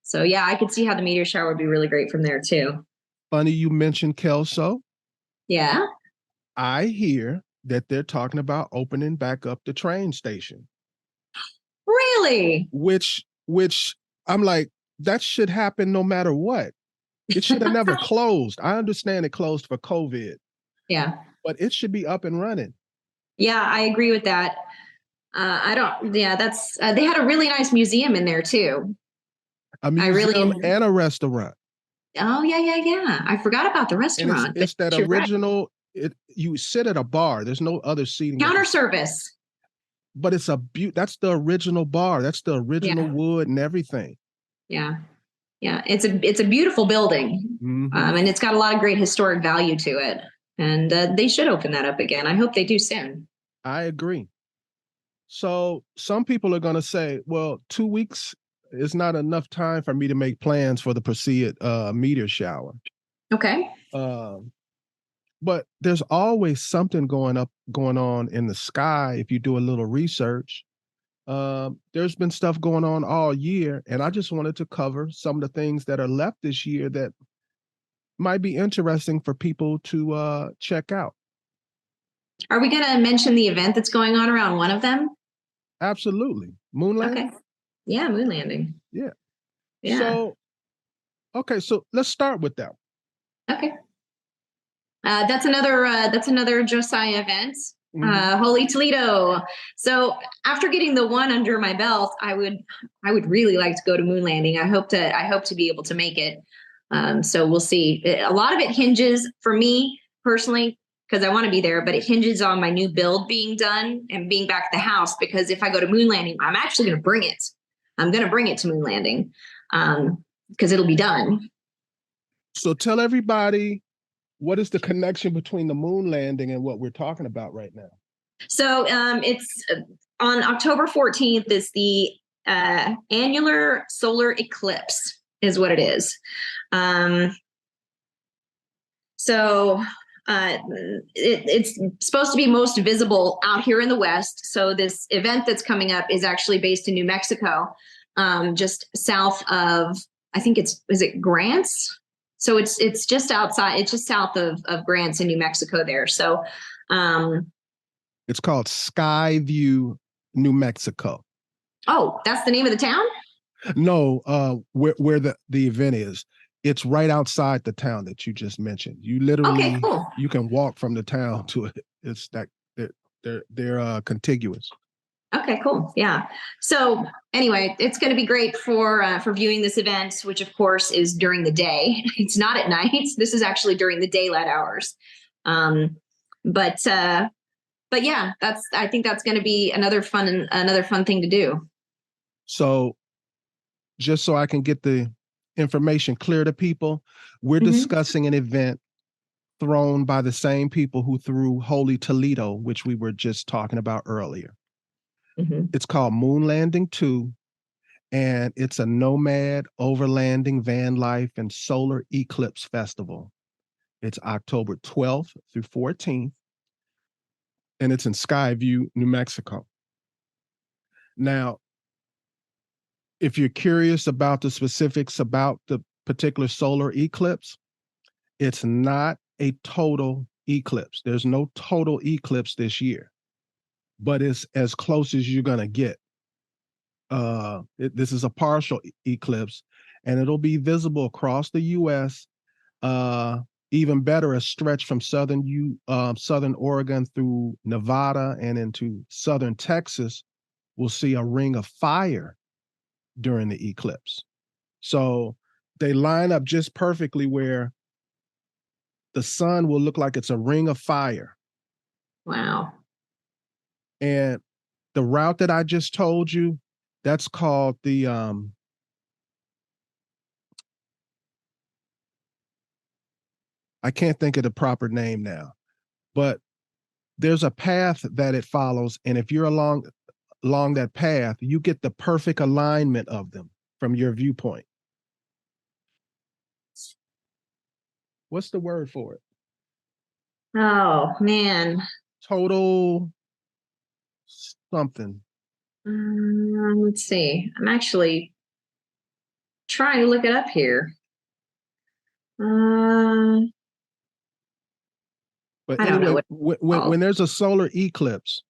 So yeah, I could see how the meteor shower would be really great from there too. Funny you mentioned Kelso. Yeah. I hear that they're talking about opening back up the train station. Really? Which I'm like, that should happen no matter what. It should have never closed. I understand it closed for COVID. Yeah. But it should be up and running. Yeah, I agree with that. That's, they had a really nice museum in there too. A museum and a restaurant. Oh, yeah. I forgot about the restaurant. And it's that original, you sit at a bar. There's no other seating. Counter service. But it's that's the original bar. That's the original wood and everything. Yeah. Yeah. It's a beautiful building. Mm-hmm. And it's got a lot of great historic value to it. And they should open that up again. I hope they do soon. I agree. So some people are going to say, well, 2 weeks is not enough time for me to make plans for the Perseid meteor shower. Okay. But there's always something going on in the sky if you do a little research. There's been stuff going on all year, and I just wanted to cover some of the things that are left this year that might be interesting for people to check out. Are we going to mention the event that's going on around one of them? Absolutely. Moonland? Okay. Yeah, moon landing. Yeah. Yeah. So let's start with that. Okay. That's another JETBOIL event. Holy Toledo. So after getting the one under my belt, I would really like to go to moon landing. I hope to be able to make it. So we'll see. A lot of it hinges for me personally, because I want to be there, but it hinges on my new build being done and being back at the house. Because if I go to moon landing, I'm actually going to bring it. I'm going to bring it to moon landing because it'll be done. So tell everybody, what is the connection between the moon landing and what we're talking about right now? So it's on October 14th is the annular solar eclipse is what it is. It's supposed to be most visible out here in the West. So this event that's coming up is actually based in New Mexico, just south of, I think is it Grants? So it's just outside, it's just south of Grants in New Mexico there. So it's called Skyview, New Mexico. Oh, that's the name of the town? No, where the event is. It's right outside the town that you just mentioned. You literally, cool. You can walk from the town to it. It's that they're contiguous. Okay, cool. Yeah. So anyway, it's going to be great for viewing this event, which of course is during the day. It's not at night. This is actually during the daylight hours. But yeah, I think that's going to be another fun thing to do. So just so I can get the information clear to people, we're discussing an event thrown by the same people who threw Holy Toledo, which we were just talking about earlier. It's called Moonlanding 2, and it's a nomad, overlanding, van life, and solar eclipse festival. It's October 12th through 14th, and it's in Skyview, New Mexico. Now, if you're curious about the specifics about the particular solar eclipse, it's not a total eclipse. There's no total eclipse this year, but it's as close as you're going to get. This is a partial eclipse, and it'll be visible across the U.S. Even better, a stretch from southern Oregon through Nevada and into southern Texas will see a ring of fire during the eclipse. So they line up just perfectly where the sun will look like it's a ring of fire. Wow. And the route that I just told you, that's called the I can't think of the proper name now, but there's a path that it follows, and if you're along that path, you get the perfect alignment of them from your viewpoint. What's the word for it? Oh man. Total something. Let's see. I'm actually trying to look it up here. But I don't know anyway, what when there's a solar eclipse,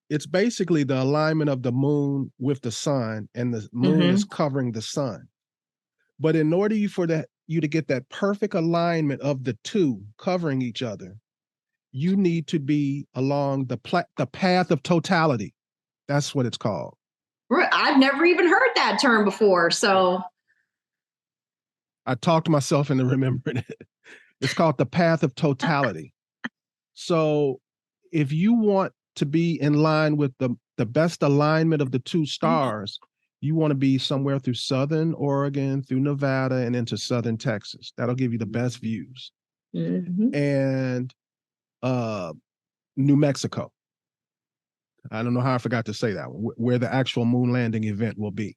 it's basically the alignment of the moon with the sun, and the moon is covering the sun. But in order you to get that perfect alignment of the two covering each other, you need to be along the path of totality. That's what it's called. I've never even heard that term before. So I talked myself into remembering it. It's called the path of totality. So if you want to be in line with the best alignment of the two stars, you want to be somewhere through southern Oregon, through Nevada, and into southern Texas. That'll give you the best views. And New Mexico. I don't know how I forgot to say that, where the actual moon landing event will be.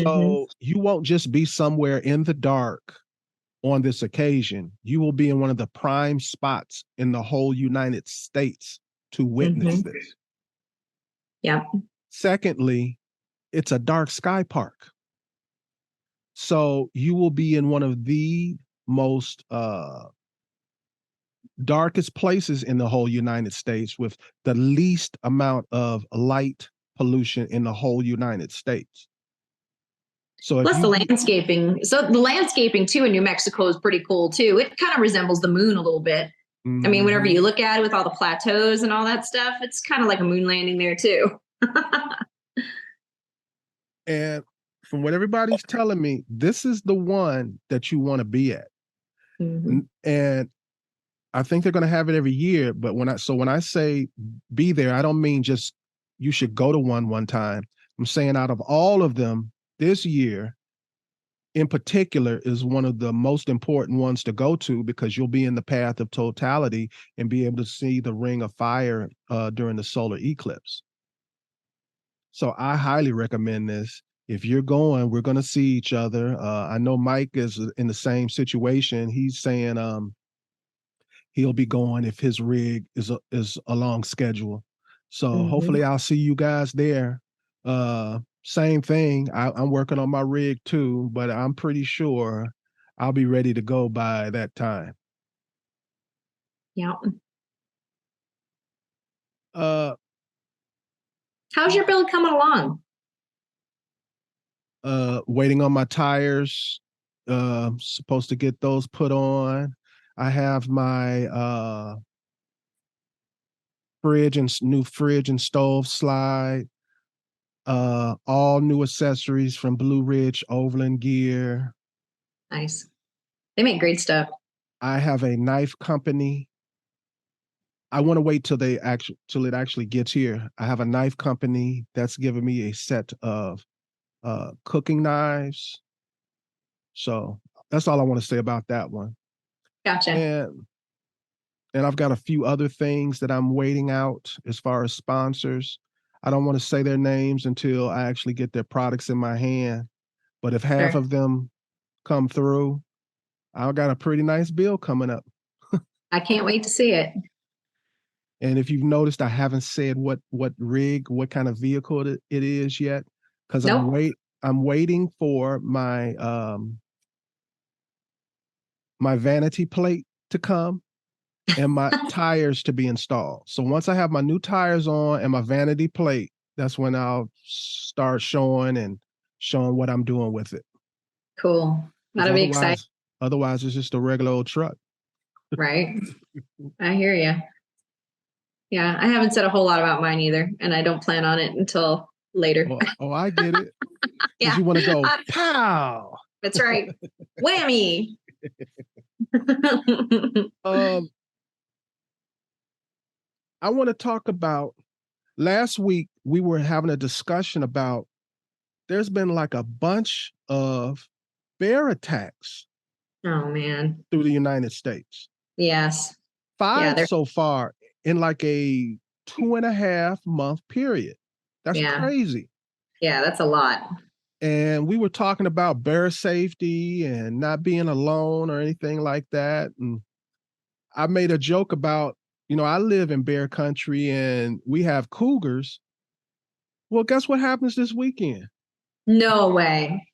So you won't just be somewhere in the dark on this occasion. You will be in one of the prime spots in the whole United States to witness this. Yeah. Secondly, it's a dark sky park. So you will be in one of the most darkest places in the whole United States with the least amount of light pollution in the whole United States. So plus the landscaping. So the landscaping too in New Mexico is pretty cool too. It kind of resembles the moon a little bit. I mean, whenever you look at it with all the plateaus and all that stuff, it's kind of like a moon landing there too. And from what everybody's telling me, this is the one that you want to be at. And I think they're going to have it every year. But when I say be there, I don't mean just you should go to one time. I'm saying out of all of them, this year in particular is one of the most important ones to go to, because you'll be in the path of totality and be able to see the ring of fire during the solar eclipse. So I highly recommend this. If you're going, we're going to see each other. I know Mike is in the same situation. He's saying he'll be going if his rig is along schedule. So hopefully I'll see you guys there. Same thing. I'm working on my rig too, but I'm pretty sure I'll be ready to go by that time. Yeah. How's your build coming along? Waiting on my tires. Supposed to get those put on. I have my new fridge and stove slide. All new accessories from Blue Ridge Overland Gear. Nice. They make great stuff. I have a knife company. I want to wait till it actually gets here. I have a knife company that's giving me a set of cooking knives. So that's all I want to say about that one. Gotcha. And I've got a few other things that I'm waiting out as far as sponsors. I don't want to say their names until I actually get their products in my hand. But if half of them come through, I've got a pretty nice bill coming up. I can't wait to see it. And if you've noticed, I haven't said what rig, what kind of vehicle it is yet, because I'm waiting for my my vanity plate to come and my tires to be installed. So once I have my new tires on and my vanity plate, that's when I'll start showing what I'm doing with it. Cool. That'll be exciting. Otherwise, it's just a regular old truck. Right. I hear you. Yeah, I haven't said a whole lot about mine either, and I don't plan on it until later. Oh, I get it. Yeah. You want to go, pow. That's right. Whammy. I want to talk about, last week we were having a discussion about, there's been like a bunch of bear attacks. Oh man. Through the United States. Yes. 5 so far in like a 2.5 month period. That's crazy. Yeah, that's a lot. and we were talking about bear safety and not being alone or anything like that. And I made a joke about, I live in bear country and we have cougars. Well, guess what happens this weekend? No way.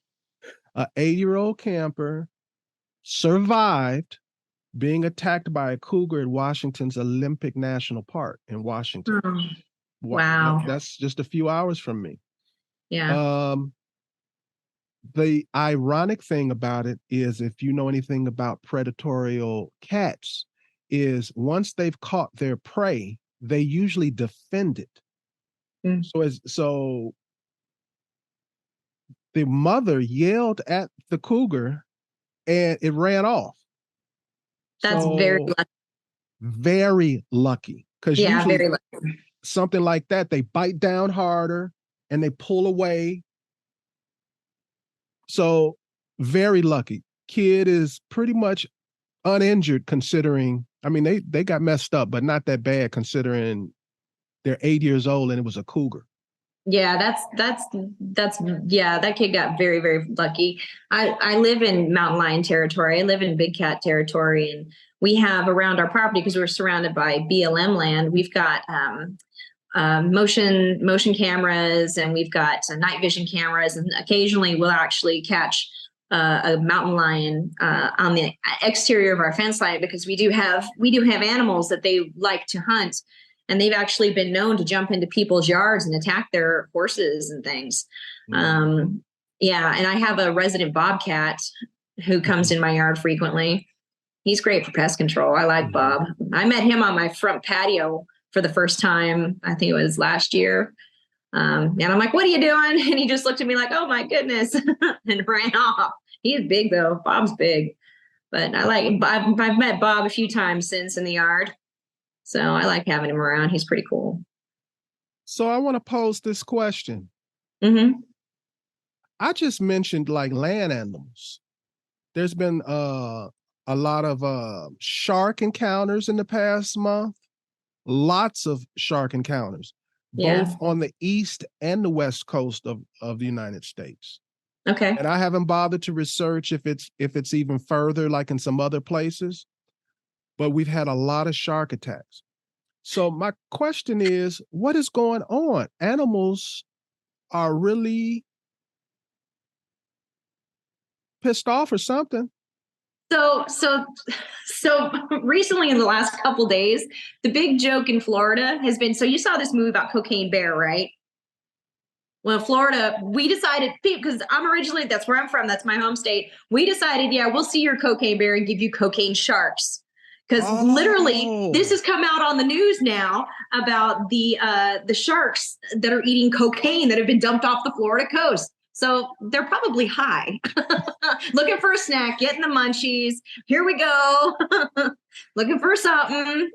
An 8-year-old camper survived being attacked by a cougar at Washington's Olympic National Park in Washington. Oh, wow. That's just a few hours from me. Yeah. The ironic thing about it is, if you know anything about predatory cats, is once they've caught their prey, they usually defend it. Mm. So the mother yelled at the cougar and it ran off. That's very lucky. Very lucky. Because usually very lucky. Something like that, they bite down harder and they pull away. So very lucky. Kid is pretty much uninjured, considering, they got messed up, but not that bad considering they're 8 years old and it was a cougar. Yeah, that kid got very, very lucky. I live in mountain lion territory. I live in big cat territory, and we have around our property, because we're surrounded by BLM land, we've got motion cameras, and we've got night vision cameras, and occasionally we'll actually catch a mountain lion on the exterior of our fence line, because we do have animals that they like to hunt. And they've actually been known to jump into people's yards and attack their horses and things. Mm-hmm. Yeah, and I have a resident bobcat who comes in my yard frequently. He's great for pest control. I like Bob. I met him on my front patio for the first time, I think it was last year. And I'm like, what are you doing? And he just looked at me like, oh my goodness, and ran off. He's big though. Bob's big. But I've met Bob a few times since in the yard. So I like having him around. He's pretty cool. So I want to pose this question. Mm-hmm. I just mentioned like land animals. There's been a lot of shark encounters in the past month. Lots of shark encounters, both on the east and the west coast of the United States. Okay. And I haven't bothered to research if it's even further, like in some other places. But we've had a lot of shark attacks. So my question is, what is going on? Animals are really pissed off or something. So recently in the last couple of days, the big joke in Florida has been, so you saw this movie about Cocaine Bear, right? Well, Florida, we decided, because that's where I'm from, that's my home state. We decided, we'll see your cocaine bear and give you cocaine sharks. Because literally, this has come out on the news now about the sharks that are eating cocaine that have been dumped off the Florida coast. So they're probably high, looking for a snack, getting the munchies. Here we go, looking for something.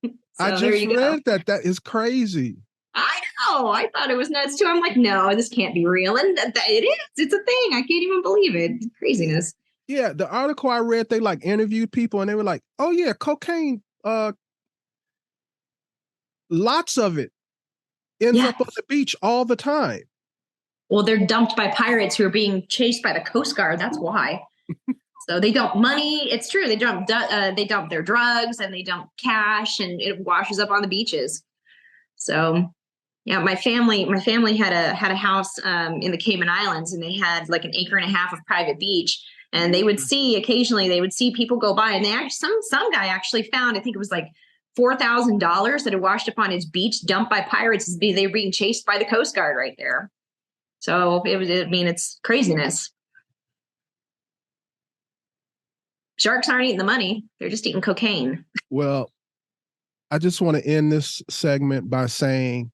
So I just read that. That is crazy. I know. I thought it was nuts too. I'm like, no, this can't be real, and it is. It's a thing. I can't even believe it. It's craziness. Yeah, the article I read, they like interviewed people and they were like, oh yeah, cocaine, lots of it ends up on the beach all the time. Well, they're dumped by pirates who are being chased by the Coast Guard. That's why. So they dump money. It's true. They dump their drugs and they dump cash, and it washes up on the beaches. So yeah, my family had a house in the Cayman Islands, and they had like an acre and a half of private beach. And they would occasionally see people go by, and some guy actually found, I think it was like $4,000 that had washed up on his beach, dumped by pirates. They were being chased by the Coast Guard right there. So it's craziness. Sharks aren't eating the money. They're just eating cocaine. Well, I just want to end this segment by saying,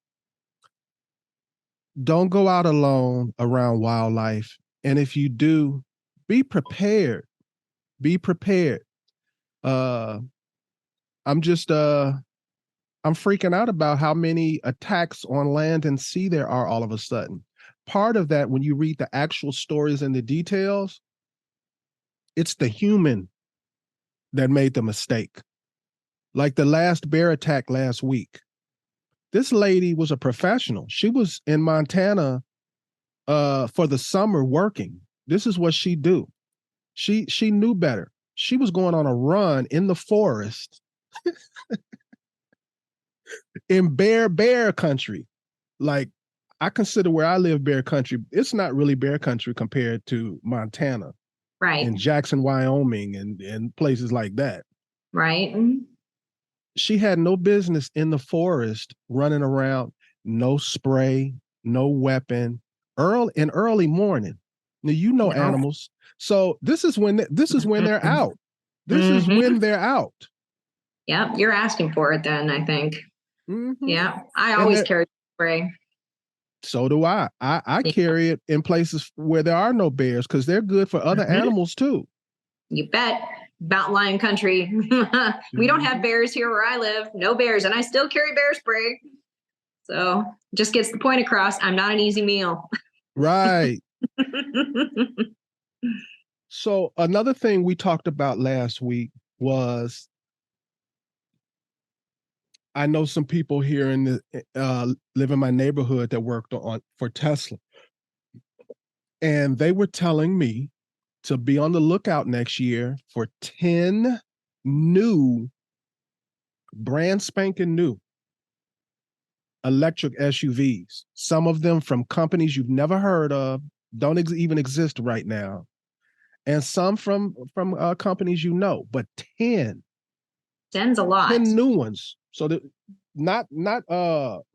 don't go out alone around wildlife. And if you do, be prepared. Be prepared. I'm freaking out about how many attacks on land and sea there are all of a sudden. Part of that, when you read the actual stories and the details, it's the human that made the mistake. Like the last bear attack last week. This lady was a professional. She was in Montana for the summer working. This is what she do. She knew better. She was going on a run in the forest in bear country. Like, I consider where I live bear country. It's not really bear country compared to Montana, Right. and Jackson, Wyoming, and places like that. Right. She had no business in the forest running around, no spray, no weapon, early morning. Now, No. animals. So this is when they're out. This is when they're out. Yeah, you're asking for it then, I think. Mm-hmm. Yeah, I always carry spray. So do I. I carry it in places where there are no bears because they're good for other animals too. You bet. Mountain lion country. We don't have bears here where I live. No bears. And I still carry bear spray. So just gets the point across. I'm not an easy meal. Right. So another thing we talked about last week was, I know some people here in the live in my neighborhood that worked for Tesla. And they were telling me to be on the lookout next year for 10 new, brand spanking new electric SUVs. Some of them from companies you've never heard of, don't even exist right now. And some from companies you know, but 10. 10's a lot. 10 new ones. So that not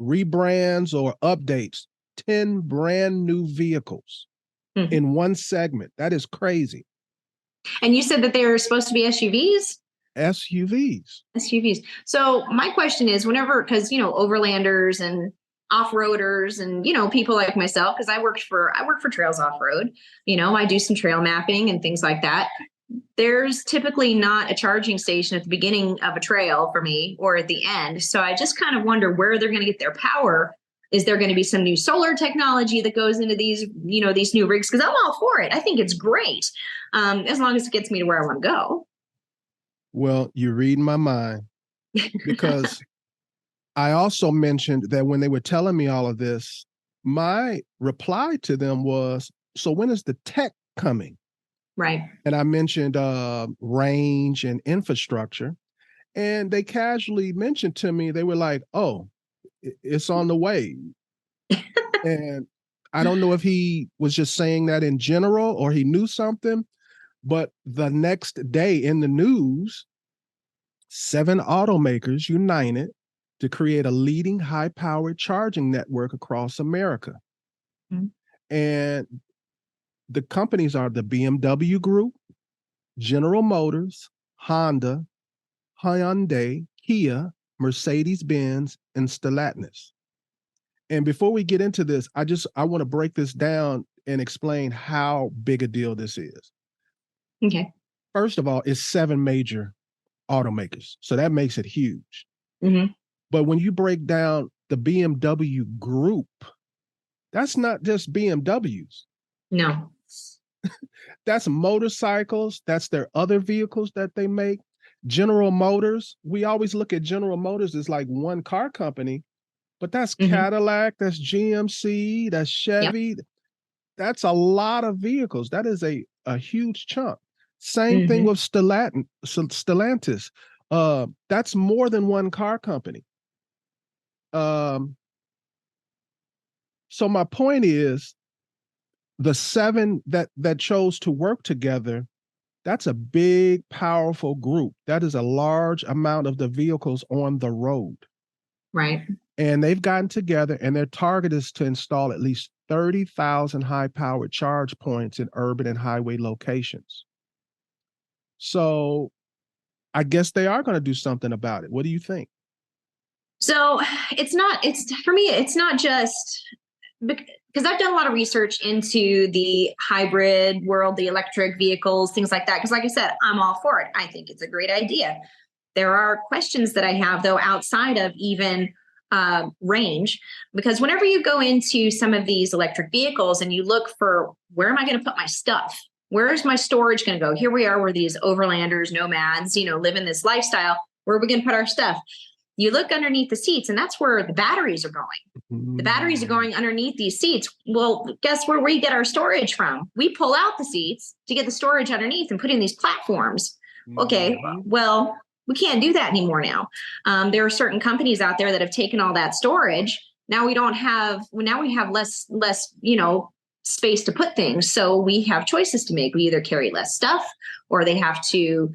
rebrands or updates, 10 brand new vehicles in one segment. That is crazy. And you said that they were supposed to be SUVs? SUVs. So my question is, whenever, because, overlanders and off-roaders and, people like myself, because I work for Trails Off-Road, I do some trail mapping and things like that. There's typically not a charging station at the beginning of a trail for me or at the end. So I just kind of wonder where they're going to get their power. Is there going to be some new solar technology that goes into these, these new rigs? Because I'm all for it. I think it's great, as long as it gets me to where I want to go. Well, you're reading my mind, because I also mentioned that when they were telling me all of this, my reply to them was, so when is the tech coming? Right. And I mentioned range and infrastructure. And they casually mentioned to me, they were like, oh, it's on the way. And I don't know if he was just saying that in general or he knew something, but the next day in the news, 7 automakers united to create a leading high-powered charging network across America. And the companies are the BMW Group, General Motors, Honda, Hyundai, Kia, Mercedes-Benz, and Stellantis. And before we get into this, I want to break this down and explain how big a deal this is. Okay. First of all, it's 7 major automakers, so that makes it huge. But when you break down the BMW Group, that's not just BMWs. No. That's motorcycles. That's their other vehicles that they make. General Motors, we always look at General Motors as like one car company, but that's Cadillac, that's GMC, that's Chevy. Yep. That's a lot of vehicles. That is a huge chunk. Same thing with Stellantis. That's more than one car company. So my point is, the 7 that chose to work together, that's a big, powerful group. That is a large amount of the vehicles on the road. Right. And they've gotten together, and their target is to install at least 30,000 high-powered charge points in urban and highway locations. So I guess they are going to do something about it. What do you think? So for me, it's not just because I've done a lot of research into the hybrid world, the electric vehicles, things like that. Because like I said, I'm all for it. I think it's a great idea. There are questions that I have, though, outside of even range, because whenever you go into some of these electric vehicles and you look for, where am I going to put my stuff? Where is my storage going to go? Here we are, we're these overlanders, nomads, live in this lifestyle. Where are we going to put our stuff? you look underneath the seats, and that's where the batteries are going. The batteries are going underneath these seats. Well, guess where we get our storage from? We pull out the seats to get the storage underneath and put in these platforms. Okay, well, we can't do that anymore now. There are certain companies out there that have taken all that storage. Now we have less, space to put things. So we have choices to make. We either carry less stuff, or they have to,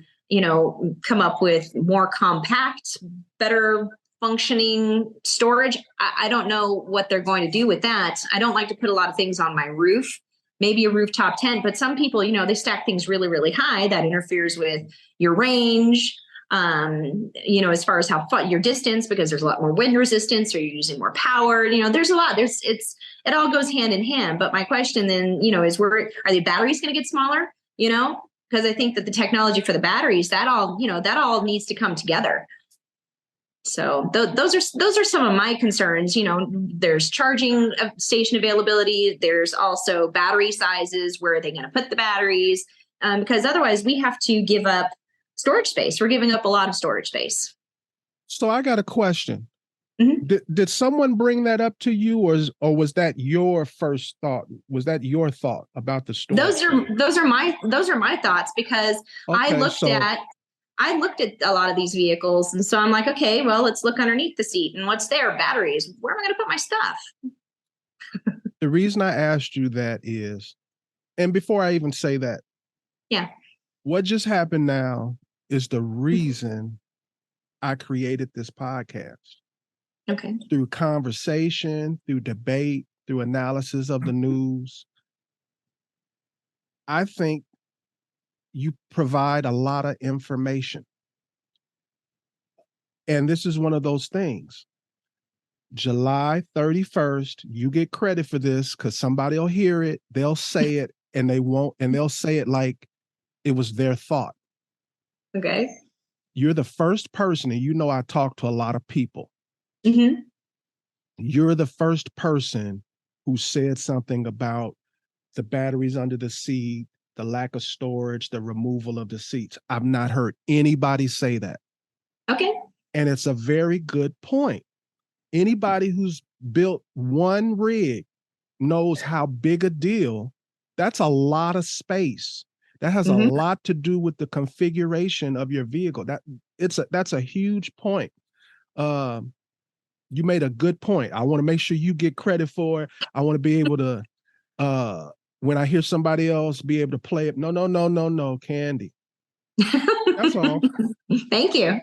come up with more compact, better functioning storage. I don't know what they're going to do with that. I don't like to put a lot of things on my roof, maybe a rooftop tent, but some people, they stack things really, really high that interferes with your range. As far as how far your distance, because there's a lot more wind resistance, or you're using more power, there's a lot, it all goes hand in hand. But my question then, is are the batteries going to get smaller? Because I think that the technology for the batteries, that all needs to come together. So those are some of my concerns. There's charging station availability. There's also battery sizes. Where are they going to put the batteries? Because otherwise we have to give up storage space. We're giving up a lot of storage space. So I got a question. Did someone bring that up to you, or was that your first thought? Was that your thought about the storage? Those are my thoughts, because I looked at a lot of these vehicles, and so I'm like, okay, well, let's look underneath the seat, and what's there? Batteries. Where am I going to put my stuff? The reason I asked you that is, and before I even say that, what just happened now is the reason I created this podcast. Okay. Through conversation, through debate, through analysis of the news. I think you provide a lot of information. And this is one of those things. July 31st, you get credit for this, because somebody will hear it, they'll say it, and they'll say it like it was their thought. Okay. You're the first person, and I talk to a lot of people. You're the first person who said something about the batteries under the seat, the lack of storage, the removal of the seats. I've not heard anybody say that. Okay. And it's a very good point. Anybody who's built one rig knows how big a deal. That's a lot of space. That has a lot to do with the configuration of your vehicle. That's a huge point. You made a good point. I want to make sure you get credit for it. I want to be able to, when I hear somebody else, be able to play it. No, Candy. That's all. Thank you.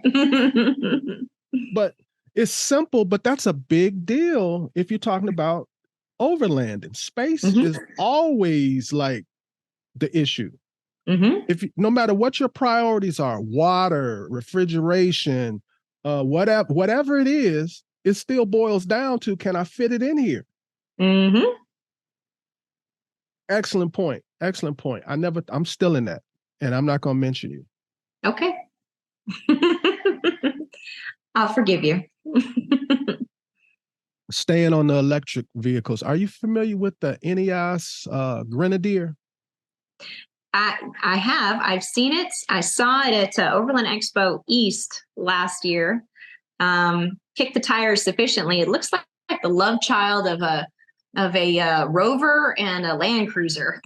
But it's simple, but that's a big deal if you're talking about overlanding. Space is always like the issue. No matter what your priorities are, water, refrigeration, whatever it is, it still boils down to, can I fit it in here? Excellent point. Excellent point. I'm still in that, and I'm not going to mention you. Okay. I'll forgive you. Staying on the electric vehicles, are you familiar with the Ineos Grenadier? I have. I've seen it. I saw it at Overland Expo East last year. Kicked the tires sufficiently. It looks like the love child of a Rover and a Land Cruiser.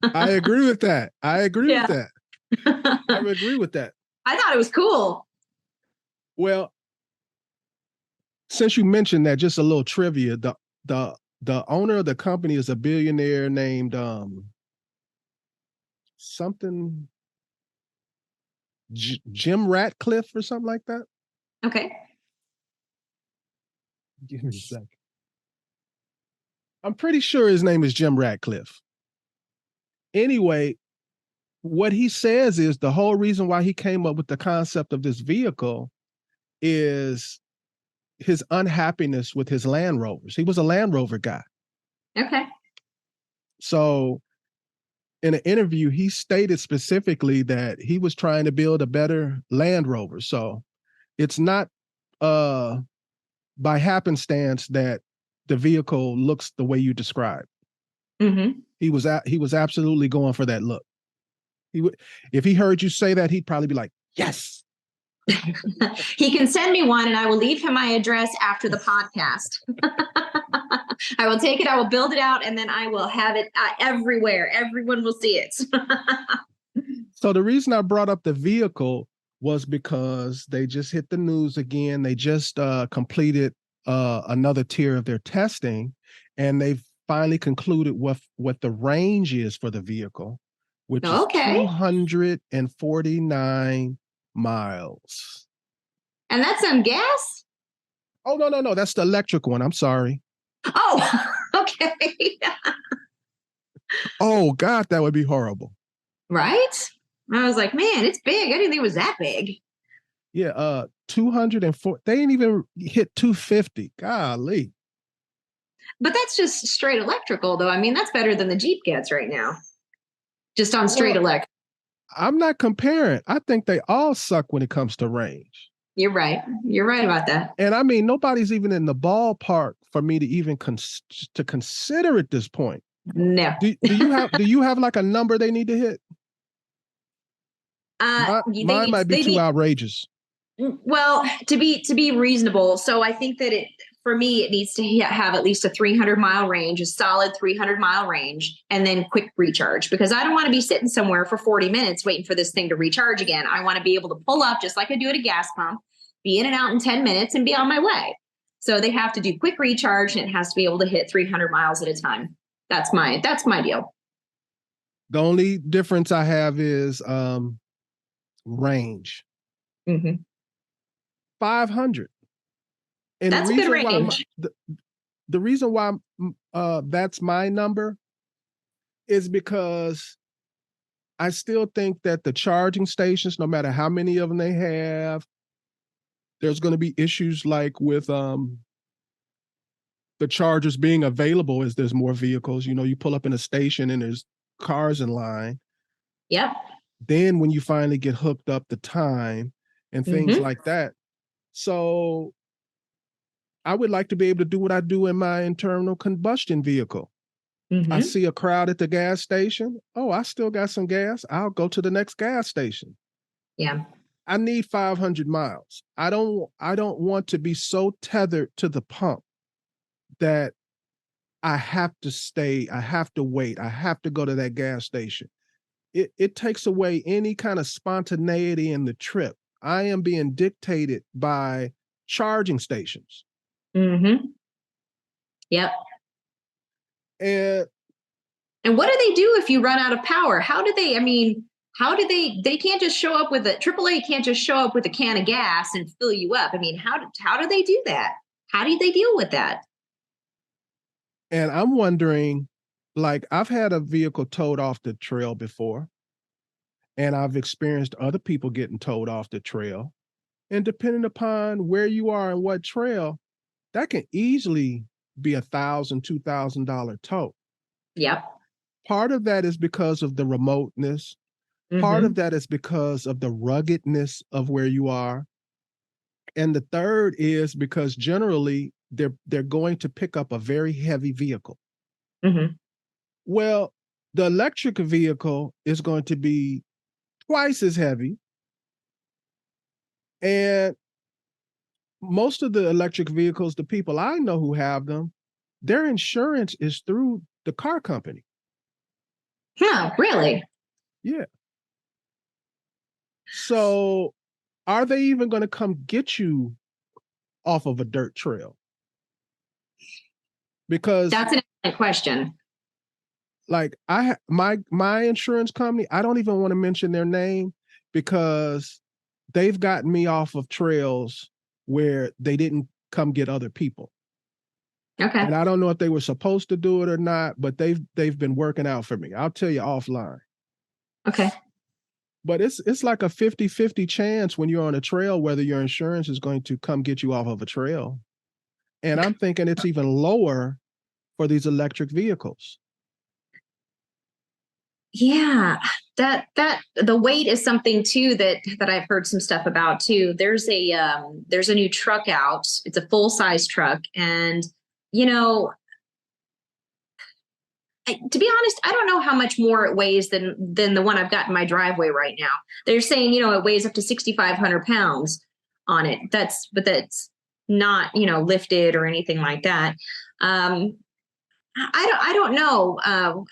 I agree with that. I agree with that. I would agree with that. I thought it was cool. Well, since you mentioned that, just a little trivia. The owner of the company is a billionaire named something Jim Ratcliffe or something like that. Okay. Give me a second. I'm pretty sure his name is Jim Ratcliffe. Anyway, what he says is the whole reason why he came up with the concept of this vehicle is his unhappiness with his Land Rovers. He was a Land Rover guy. Okay. So in an interview, he stated specifically that he was trying to build a better Land Rover. So it's not by happenstance that the vehicle looks the way you described. He was absolutely going for that look. If he heard you say that, he'd probably be like, yes. He can send me one and I will leave him my address after the podcast. I will take it, I will build it out, and then I will have it everywhere. Everyone will see it. So the reason I brought up the vehicle was because they just hit the news again. They just completed another tier of their testing, and they've finally concluded what the range is for the vehicle, which is 249 miles. And that's on gas? Oh, no. That's the electric one. I'm sorry. Oh, okay. Oh, God, that would be horrible. Right? I was like, man, it's big. I didn't think it was that big. Yeah, 204. They didn't even hit 250. Golly. But that's just straight electrical, though. I mean, that's better than the Jeep gets right now. Just on straight electric. I'm not comparing. I think they all suck when it comes to range. You're right. You're right about that. And I mean, nobody's even in the ballpark for me to even to consider at this point. No. Do you have like a number they need to hit? Mine might be too outrageous. Well, to be reasonable. So I think that for me, it needs to have at least a 300-mile range, a solid 300-mile range, and then quick recharge, because I don't want to be sitting somewhere for 40 minutes waiting for this thing to recharge again. I want to be able to pull up just like I do at a gas pump, be in and out in 10 minutes and be on my way. So they have to do quick recharge, and it has to be able to hit 300 miles at a time. That's my deal. The only difference I have is range. 500. And that's a good range. The reason why that's my number is because I still think that the charging stations, no matter how many of them they have, there's going to be issues like with the chargers being available as there's more vehicles. You know, you pull up in a station and there's cars in line. Yep. Then when you finally get hooked up, the time and things like that. So I would like to be able to do what I do in my internal combustion vehicle. I see a crowd at the gas station. Oh, I still got some gas. I'll go to the next gas station. Yeah. I need 500 miles. I don't want to be so tethered to the pump that I have to stay, I have to wait, I have to go to that gas station. It takes away any kind of spontaneity in the trip. I am being dictated by charging stations. Yep. And what do they do if you run out of power? How do they can't just show up with AAA can't just show up with a can of gas and fill you up. I mean, how do they do that? How do they deal with that? And I'm wondering, like, I've had a vehicle towed off the trail before, and I've experienced other people getting towed off the trail. And depending upon where you are and what trail, that can easily be $1,000, $2,000 tow. Yep. Part of that is because of the remoteness. Part of that is because of the ruggedness of where you are. And the third is because generally they're going to pick up a very heavy vehicle. Well, the electric vehicle is going to be twice as heavy. And most of the electric vehicles, the people I know who have them, their insurance is through the car company. Yeah, really? Yeah. So are they even going to come get you off of a dirt trail? Because that's an excellent question. Like my insurance company, I don't even want to mention their name because they've gotten me off of trails where they didn't come get other people. Okay. And I don't know if they were supposed to do it or not, but they've been working out for me. I'll tell you offline. Okay. But it's like a 50-50 chance when you're on a trail whether your insurance is going to come get you off of a trail. And I'm thinking it's even lower for these electric vehicles. Yeah, that the weight is something too that I've heard some stuff about too. There's a new truck out. It's a full-size truck, and you know, to be honest, I don't know how much more it weighs than the one I've got in my driveway right now. They're saying, it weighs up to 6,500 pounds on it. That's not, lifted or anything like that. I don't know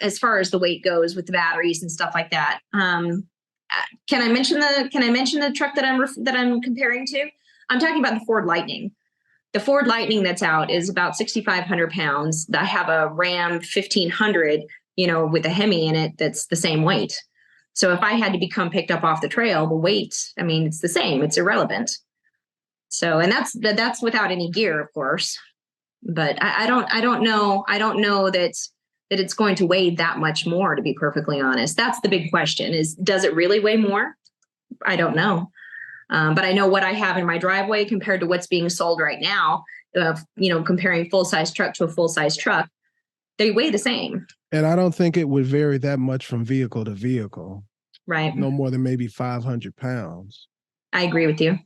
as far as the weight goes with the batteries and stuff like that. Can I mention the truck that I'm comparing to? I'm talking about the Ford Lightning. The Ford Lightning that's out is about 6,500 pounds. I have a Ram 1500, with a Hemi in it that's the same weight. So if I had to become picked up off the trail, the weight, it's the same. It's irrelevant. So, and that's without any gear, of course. But I don't know that it's going to weigh that much more, to be perfectly honest. That's the big question is, does it really weigh more? I don't know. But I know what I have in my driveway compared to what's being sold right now, comparing full-size truck to a full-size truck, they weigh the same. And I don't think it would vary that much from vehicle to vehicle. Right. No more than maybe 500 pounds. I agree with you.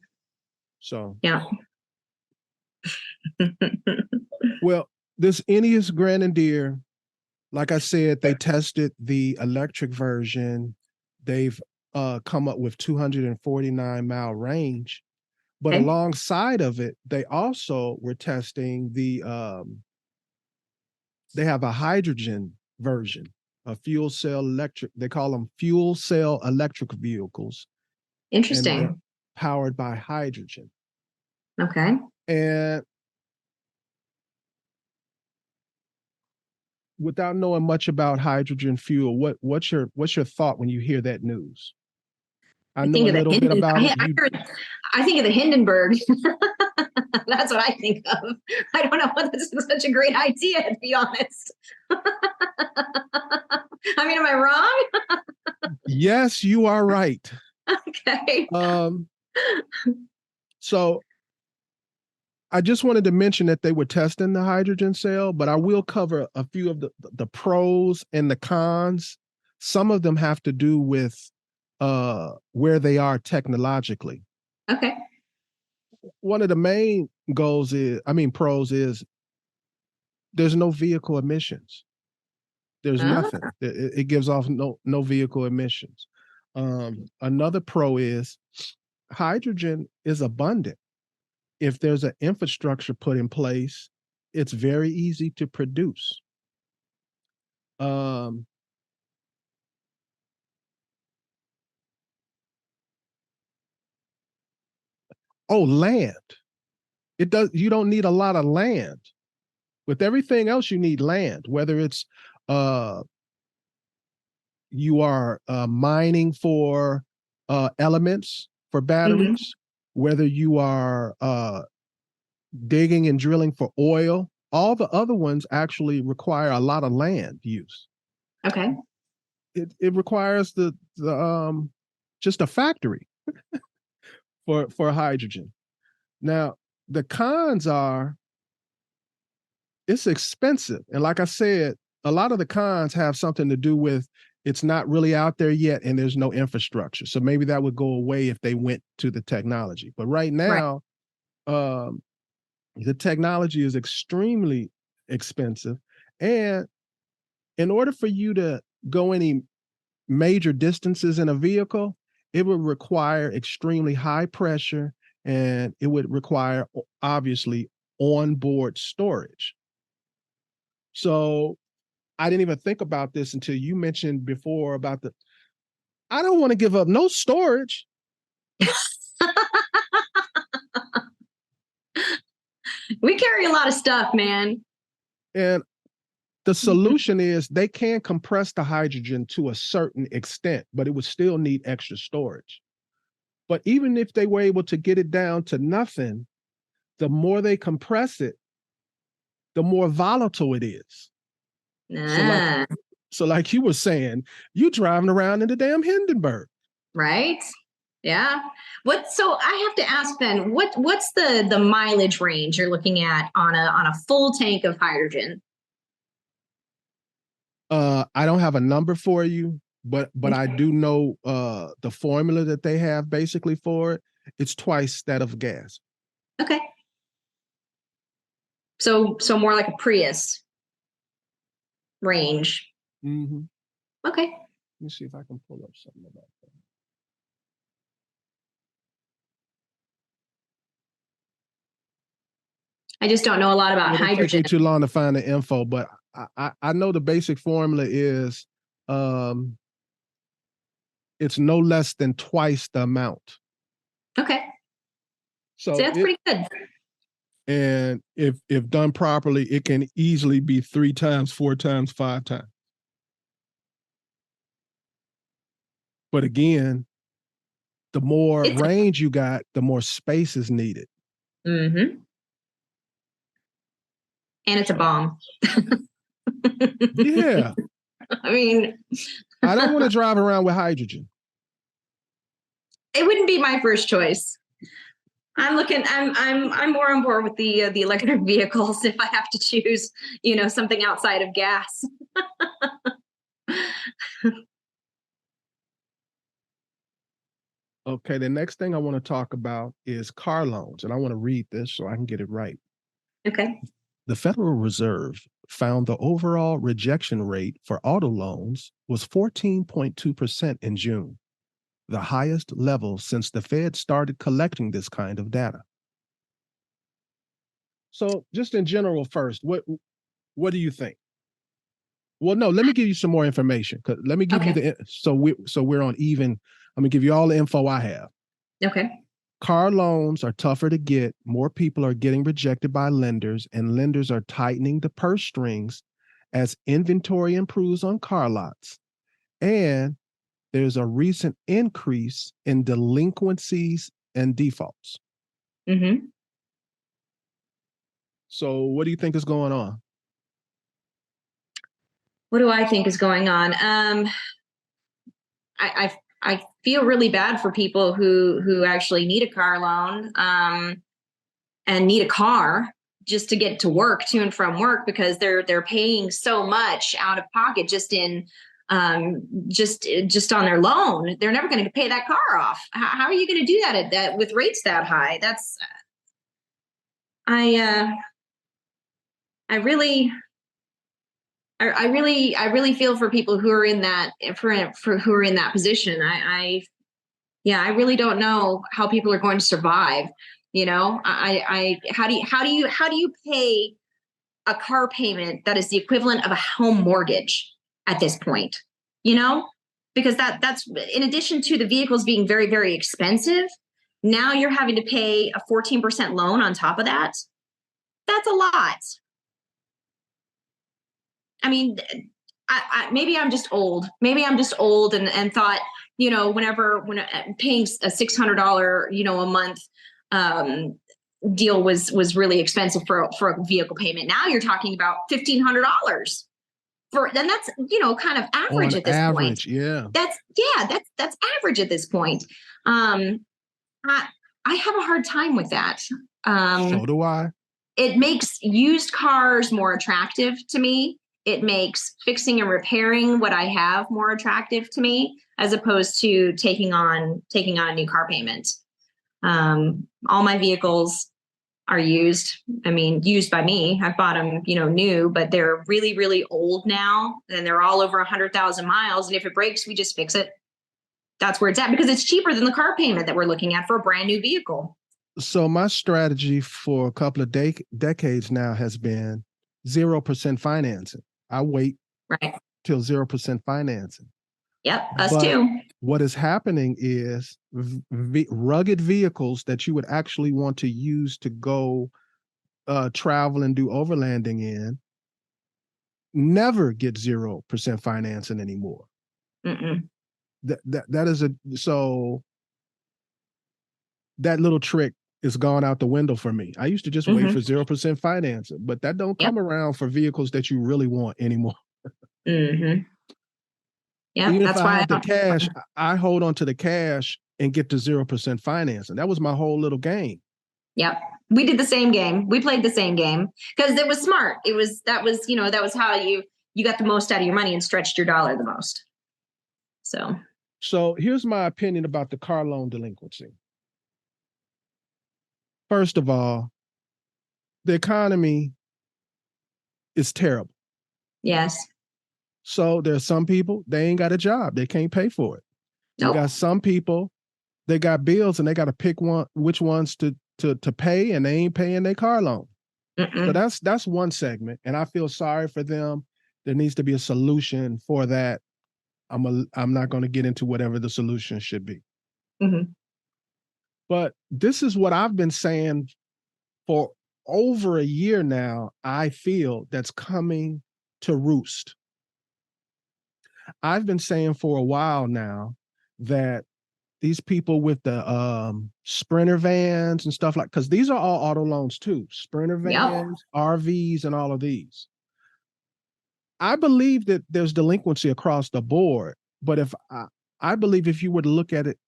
So. Yeah. Well, this Ineos Grenadier, like I said, they tested the electric version. They've come up with 249-mile range. But alongside of it, they also were testing they have a hydrogen version, a fuel cell electric. They call them fuel cell electric vehicles. Interesting. Powered by hydrogen. Okay. And without knowing much about hydrogen fuel, what's your thought when you hear that news? I know a little bit about it. I think of the Hindenburg. That's what I think of. I don't know if this is such a great idea, to be honest. Am I wrong? Yes, you are right. Okay. So I just wanted to mention that they were testing the hydrogen cell, but I will cover a few of the pros and the cons. Some of them have to do with where they are technologically. Okay. One of the main pros is there's no vehicle emissions. There's nothing. It gives off no vehicle emissions. Another pro is hydrogen is abundant. If there's an infrastructure put in place, it's very easy to produce. Land. You don't need a lot of land. With everything else, you need land, whether it's you are mining for elements for batteries, whether you are digging and drilling for oil. All the other ones actually require a lot of land use. Okay. It requires the just a factory for hydrogen. Now, the cons are it's expensive. And like I said, a lot of the cons have something to do with it's not really out there yet and there's no infrastructure. So maybe that would go away if they went to the technology. But right now, the technology is extremely expensive. And in order for you to go any major distances in a vehicle, it would require extremely high pressure and it would require, obviously, onboard storage. So I didn't even think about this until you mentioned before about I don't want to give up no storage. We carry a lot of stuff, man. And the solution is they can compress the hydrogen to a certain extent, but it would still need extra storage. But even if they were able to get it down to nothing, the more they compress it, the more volatile it is. So like you were saying, you driving around in the damn Hindenburg. Right? Yeah. So I have to ask then, what's the mileage range you're looking at on a full tank of hydrogen? I don't have a number for you, but Okay. I do know the formula that they have basically for it. It's twice that of gas. Okay. So more like a Prius range. Mm-hmm. Okay. Let me see if I can pull up something about that. I just don't know a lot about It'll take hydrogen. me too long to find the info, but I know the basic formula is it's no less than twice the amount. Okay. So that's pretty good. And if done properly, it can easily be 3 times, 4 times, 5 times. But again, the more range you got, the more space is needed. Mm-hmm. And it's a bomb. Yeah. I mean, I don't want to drive around with hydrogen. It wouldn't be my first choice. I'm more on board with the electric vehicles if I have to choose, something outside of gas. Okay, the next thing I want to talk about is car loans, and I want to read this so I can get it right. Okay. The Federal Reserve found the overall rejection rate for auto loans was 14.2% in June, the highest level since the Fed started collecting this kind of data. So just in general first, what do you think? Well, no, let me give you some more information. Let me give you so we're on even. I'm gonna give you all the info I have. Okay. Car loans are tougher to get. More people are getting rejected by lenders, and lenders are tightening the purse strings as inventory improves on car lots. And there's a recent increase in delinquencies and defaults. Mm-hmm. So what do you think is going on? What do I think is going on? I feel really bad for people who actually need a car loan and need a car just to get to work, to and from work, because they're paying so much out of pocket just in just on their loan. They're never going to pay that car off. How are you going to do that at that with rates that high? That's I really feel for people who are in that for who are in that position. I really don't know how people are going to survive. How do you pay a car payment that is the equivalent of a home mortgage at this point? Because that's in addition to the vehicles being very, very expensive. Now you're having to pay a 14% loan on top of that. That's a lot. I mean, maybe I'm just old. Maybe I'm just old and thought, when paying a $600, a month deal was really expensive for a vehicle payment. Now you're talking about $1,500 then that's, kind of average at this point. Yeah. That's average at this point. I have a hard time with that. So do I. It makes used cars more attractive to me. It makes fixing and repairing what I have more attractive to me, as opposed to taking on a new car payment. All my vehicles are used. I mean, used by me. I bought them, new, but they're really, really old now, and they're all over 100,000 miles. And if it breaks, we just fix it. That's where it's at, because it's cheaper than the car payment that we're looking at for a brand new vehicle. So my strategy for a couple of decades now has been 0% financing. I wait till 0% financing. Yep, us too. What is happening is rugged vehicles that you would actually want to use to go travel and do overlanding in never get 0% financing anymore. Mm-mm. That is so that little trick is gone out the window for me. I used to just wait for 0% financing, but that don't come around for vehicles that you really want anymore. Mm-hmm. Yeah, Even that's if I why have the cash, I hold on to the cash and get to 0% financing. That was my whole little game. Yep. We did the same game. We played the same game because it was smart. That was how you got the most out of your money and stretched your dollar the most. So here's my opinion about the car loan delinquency. First of all, the economy is terrible. Yes. So there's some people, they ain't got a job. They can't pay for it. You Nope. got some people, they got bills and they got to pick which ones to pay, and they ain't paying their car loan. So that's one segment. And I feel sorry for them. There needs to be a solution for that. I'm not going to get into whatever the solution should be. But this is what I've been saying for over a year now. I feel that's coming to roost. I've been saying for a while now that these people with the Sprinter vans and stuff because these are all auto loans too, Sprinter vans, RVs, and all of these. I believe that there's delinquency across the board, but I believe if you were to look at it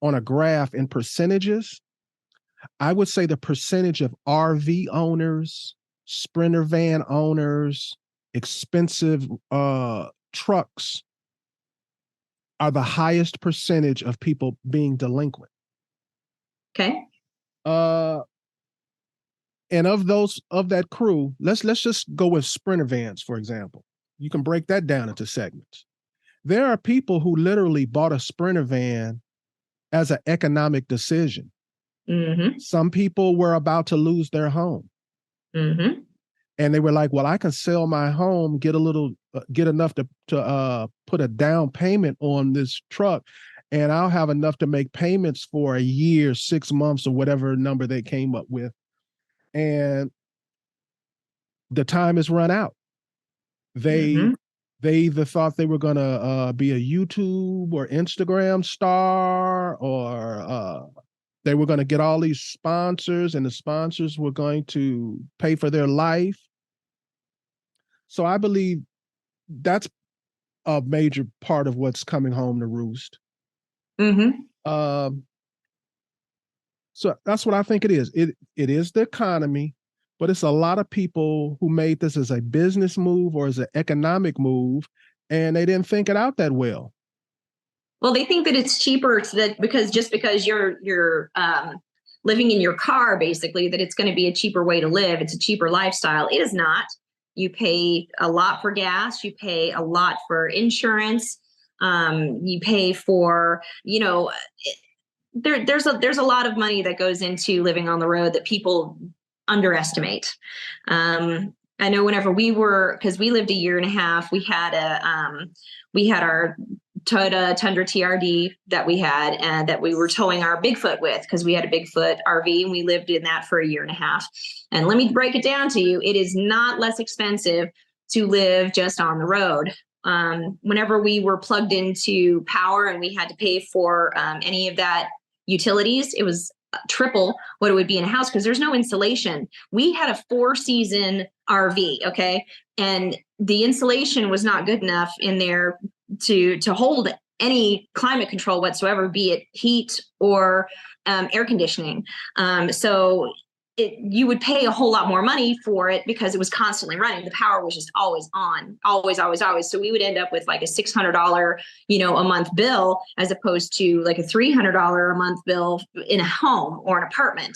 on a graph in percentages, I would say the percentage of RV owners, Sprinter van owners, expensive trucks are the highest percentage of people being delinquent. Okay. And of that crew, let's just go with Sprinter vans, for example. You can break that down into segments. There are people who literally bought a Sprinter van as an economic decision. Some people were about to lose their home. And they were like, well, I can sell my home, get enough to put a down payment on this truck, and I'll have enough to make payments for a year, 6 months, or whatever number they came up with. And the time has run out. They either thought they were going to be a YouTube or Instagram star, or they were going to get all these sponsors, and the sponsors were going to pay for their life. So I believe that's a major part of what's coming home to roost. So that's what I think it is. It is the economy, but it's a lot of people who made this as a business move or as an economic move, and they didn't think it out that well. Well, they think that it's cheaper because you're living in your car, basically, that it's going to be a cheaper way to live. It's a cheaper lifestyle. It is not. You pay a lot for gas. You pay a lot for insurance. You pay for, there's a lot of money that goes into living on the road that people underestimate. I know whenever because we lived a year and a half, we had our Toyota Tundra TRD that we had and that we were towing our Bigfoot with, because we had a Bigfoot RV and we lived in that for a year and a half. And let me break it down to you. It is not less expensive to live just on the road. Whenever we were plugged into power and we had to pay for any of that utilities, it was triple what it would be in a house because there's no insulation. We had a 4-season RV, okay? And the insulation was not good enough in there to hold any climate control whatsoever, be it heat or air conditioning. So you would pay a whole lot more money for it because it was constantly running. The power was just always on, always, always, always. So we would end up with like a $600, a month bill, as opposed to like a $300 a month bill in a home or an apartment,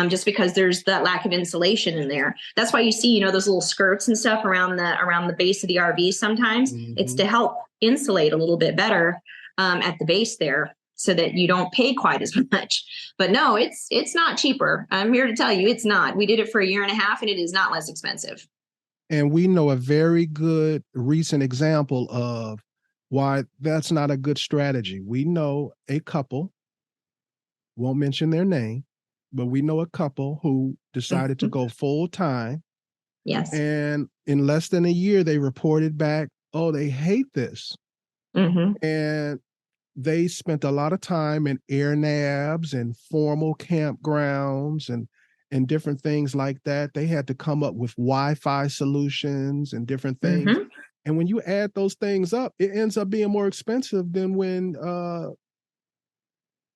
just because there's that lack of insulation in there. That's why you see, those little skirts and stuff around the base of the RV. Sometimes it's to help insulate a little bit better at the base there, so that you don't pay quite as much. But no, it's not cheaper. I'm here to tell you it's not. We did it for a year and a half and it is not less expensive. And we know a very good recent example of why that's not a good strategy. We know a couple, won't mention their name, but we know a couple who decided to go full time. Yes. And in less than a year, they reported back, oh, they hate this. And they spent a lot of time in air nabs and formal campgrounds and different things like that. They had to come up with Wi-Fi solutions and different things. And when you add those things up, it ends up being more expensive than when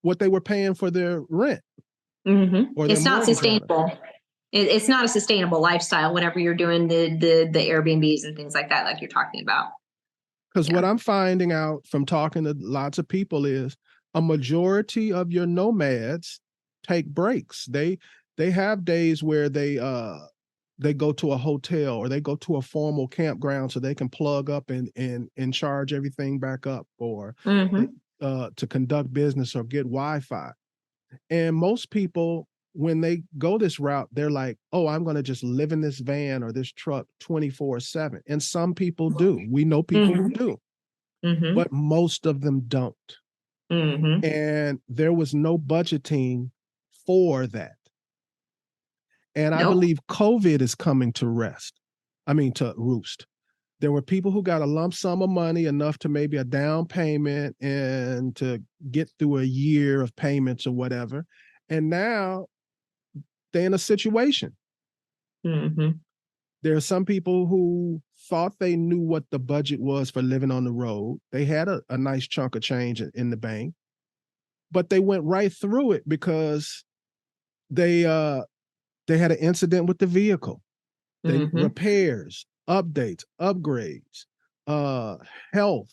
what they were paying for their rent. Or it's not sustainable. It's not a sustainable lifestyle whenever you're doing the Airbnbs and things like that, like you're talking about. Because what I'm finding out from talking to lots of people is a majority of your nomads take breaks. They have days where they they go to a hotel or they go to a formal campground so they can plug up and charge everything back up, or to conduct business or get Wi-Fi. And most people, when they go this route, they're like, oh, I'm going to just live in this van or this truck 24/7. And some people do. We know people who do, but most of them don't. And there was no budgeting for that. And I believe COVID is coming to roost. There were people who got a lump sum of money, enough to maybe a down payment and to get through a year of payments or whatever. And now they're in a situation. There are some people who thought they knew what the budget was for living on the road. They had a nice chunk of change in the bank, but they went right through it because they had an incident with the vehicle. Repairs, updates, upgrades, health.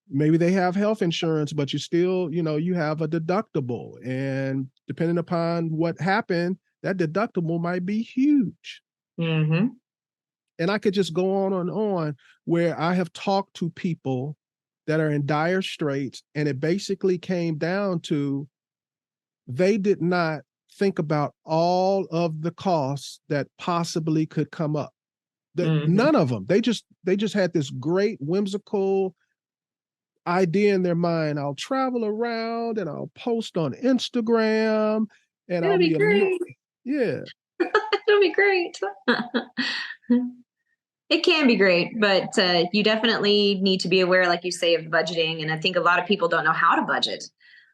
Maybe they have health insurance, but you still, you have a deductible. And depending upon what happened, that deductible might be huge. And I could just go on and on, where I have talked to people that are in dire straits, and it basically came down to they did not think about all of the costs that possibly could come up. None of them. They just had this great whimsical idea in their mind. I'll travel around and I'll post on Instagram and It'll be great. Yeah. It'll be great. It can be great, but you definitely need to be aware, like you say, of budgeting. And I think a lot of people don't know how to budget.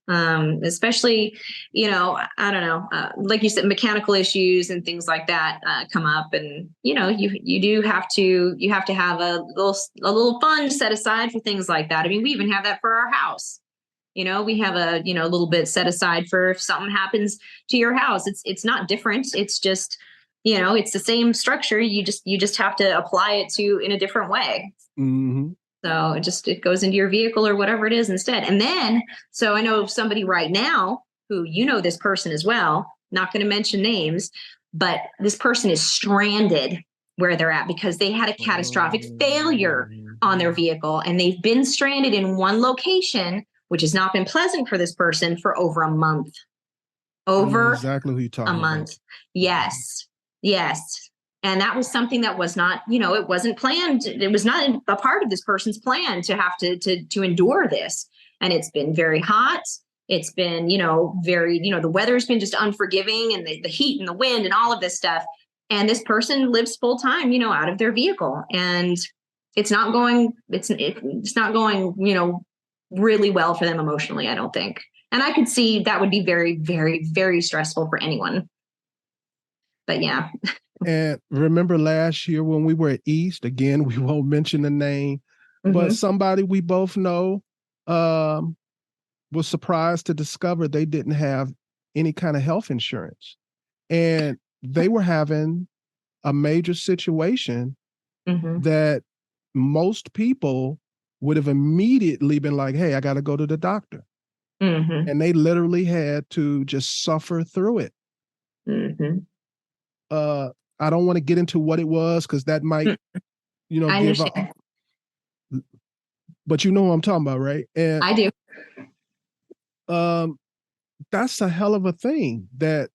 Especially, I don't know, like you said, mechanical issues and things like that come up, and you have to have a little fund set aside for things like that. I mean, we even have that for our house. We have a little bit set aside for if something happens to your house. It's not different. It's just it's the same structure. You just have to apply it in a different way. So it goes into your vehicle or whatever it is instead. And then, so I know somebody right now who, this person as well, not going to mention names, but this person is stranded where they're at because they had a catastrophic failure on their vehicle, and they've been stranded in one location, which has not been pleasant for this person, for over a month. Exactly who you're talking a month. about. Yes. And that was something that was not, it wasn't planned. It was not a part of this person's plan to have to endure this. And it's been very hot. It's been, very, the weather's been just unforgiving, and the heat and the wind and all of this stuff. And this person lives full time, out of their vehicle, and it's not going, really well for them emotionally, I don't think. And I could see that would be very, very, very stressful for anyone. But yeah. And remember last year when we were at East, again, we won't mention the name, but somebody we both know was surprised to discover they didn't have any kind of health insurance. And they were having a major situation that most people would have immediately been like, hey, I got to go to the doctor. And they literally had to just suffer through it. I don't want to get into what it was, because that might, give up. But you know what I'm talking about, right? And I do. That's a hell of a thing, that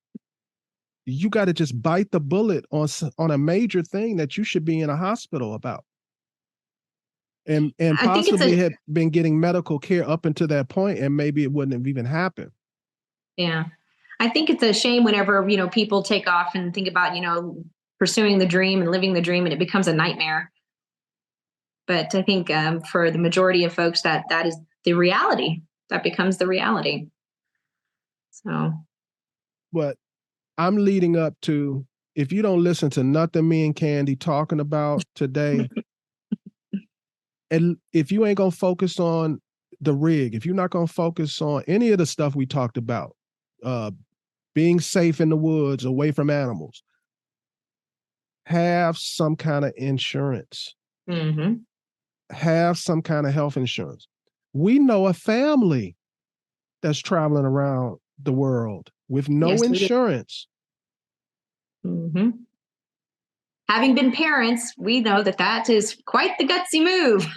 you got to just bite the bullet on a major thing that you should be in a hospital about. And possibly had been getting medical care up until that point, and maybe it wouldn't have even happened. Yeah. I think it's a shame whenever, people take off and think about, pursuing the dream and living the dream, and it becomes a nightmare. But I think for the majority of folks, that is the reality. That becomes the reality. So. But I'm leading up to, if you don't listen to nothing me and Candy talking about today, and if you ain't going to focus on the rig, if you're not going to focus on any of the stuff we talked about, being safe in the woods, away from animals, have some kind of insurance. Have some kind of health insurance. We know a family that's traveling around the world with no insurance. having been parents, we know that that is quite the gutsy move.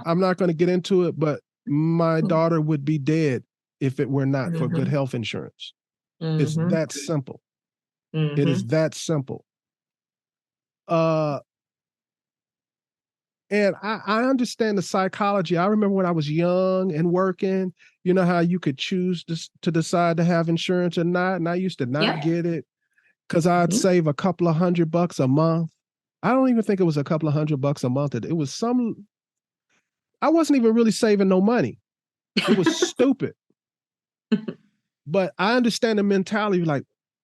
I'm not going to get into it, but my daughter would be dead if it were not for good health insurance. It's that simple. It is that simple. And I understand the psychology. I remember when I was young and working, you know how you could choose to decide to have insurance or not. And I used to not get it because I'd save a couple of $100 a month. I don't even think it was a couple of $100 a month. It was I wasn't even really saving no money. It was stupid. But I understand the mentality, like,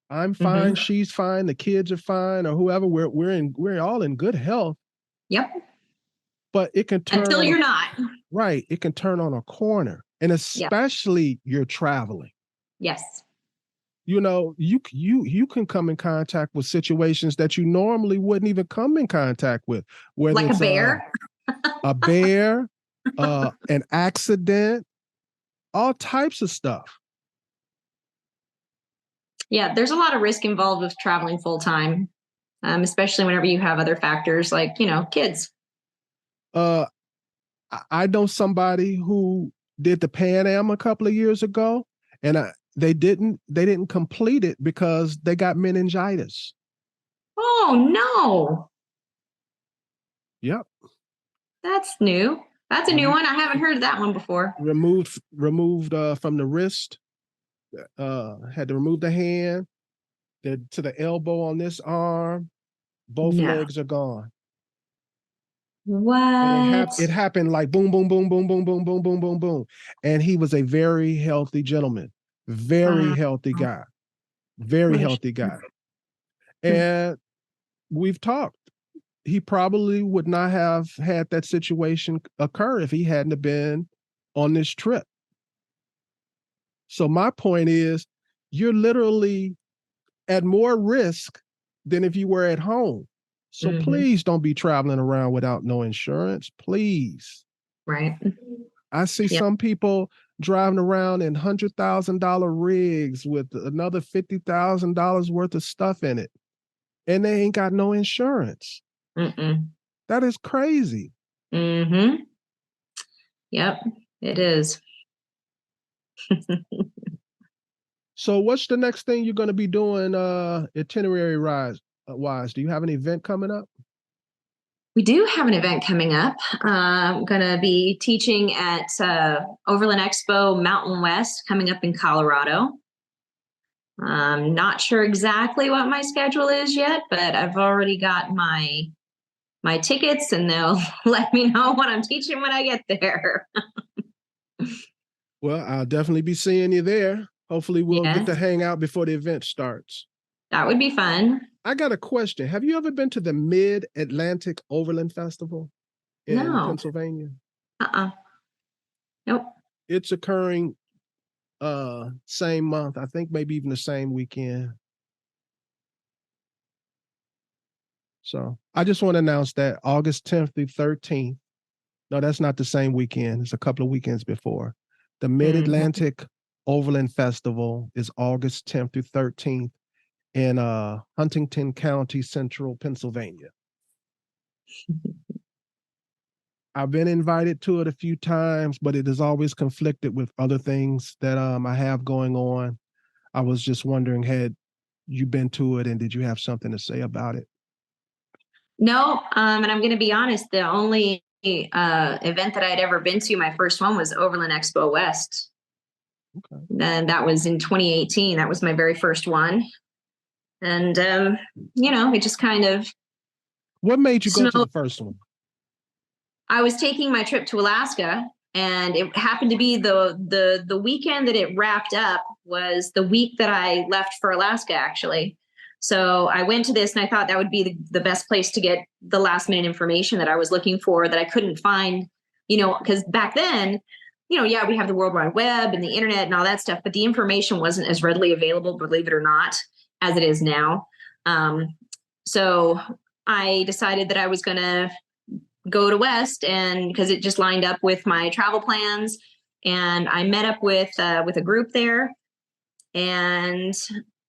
I'm fine, she's fine, the kids are fine, or whoever. We're all in good health. Yep. But it can turn until you're not. Right. It can turn on a corner. And especially you're traveling. Yes. You know, you can come in contact with situations that you normally wouldn't even come in contact with. Whether like it's a bear. A bear, an accident, all types of stuff. Yeah, there's a lot of risk involved with traveling full time, especially whenever you have other factors like, kids. I know somebody who did the Pan Am a couple of years ago, and they didn't complete it because they got meningitis. Oh no. Yep. That's new. That's a new one. I haven't heard that one before. Removed from the wrist. Had to remove the hand, to the elbow on this arm. Both legs are gone. What? It happened like boom, boom, boom, boom, boom, boom, boom, boom, boom, boom. And he was a very healthy gentleman, very healthy guy, very healthy guy. And we've talked. He probably would not have had that situation occur if he hadn't have been on this trip. So my point is, you're literally at more risk than if you were at home. So please don't be traveling around without no insurance, please. Right. I see some people driving around in $100,000 rigs with another $50,000 worth of stuff in it, and they ain't got no insurance. That is crazy. Yep, it is. So what's the next thing you're going to be doing itinerary wise? Do you have an event coming up? We do have an event coming up. I'm going to be teaching at Overland Expo Mountain West coming up in Colorado. I'm not sure exactly what my schedule is yet, but I've already got my tickets, and they'll let me know what I'm teaching when I get there. Well, I'll definitely be seeing you there. Hopefully we'll get to hang out before the event starts. That would be fun. I got a question. Have you ever been to the Mid-Atlantic Overland Festival in Pennsylvania? Nope. It's occurring same month. I think maybe even the same weekend. So I just want to announce that August 10th through 13th. No, that's not the same weekend. It's a couple of weekends before. The Mid-Atlantic Overland Festival is August 10th through 13th in Huntington County, Central Pennsylvania. I've been invited to it a few times, but it is always conflicted with other things that I have going on. I was just wondering, had you been to it, and did you have something to say about it? No, and I'm going to be honest, the only event that I'd ever been to, my first one, was Overland Expo West. Okay. And that was in 2018. That was my very first one. And, it just kind of... What made you go to the first one? I was taking my trip to Alaska, and it happened to be the weekend that it wrapped up was the week that I left for Alaska, actually. So I went to this, and I thought that would be the best place to get the last minute information that I was looking for that I couldn't find, because back then, we have the World Wide Web and the internet and all that stuff, but the information wasn't as readily available, believe it or not, as it is now. So I decided that I was going to go to West, and because it just lined up with my travel plans, and I met up with a group there, and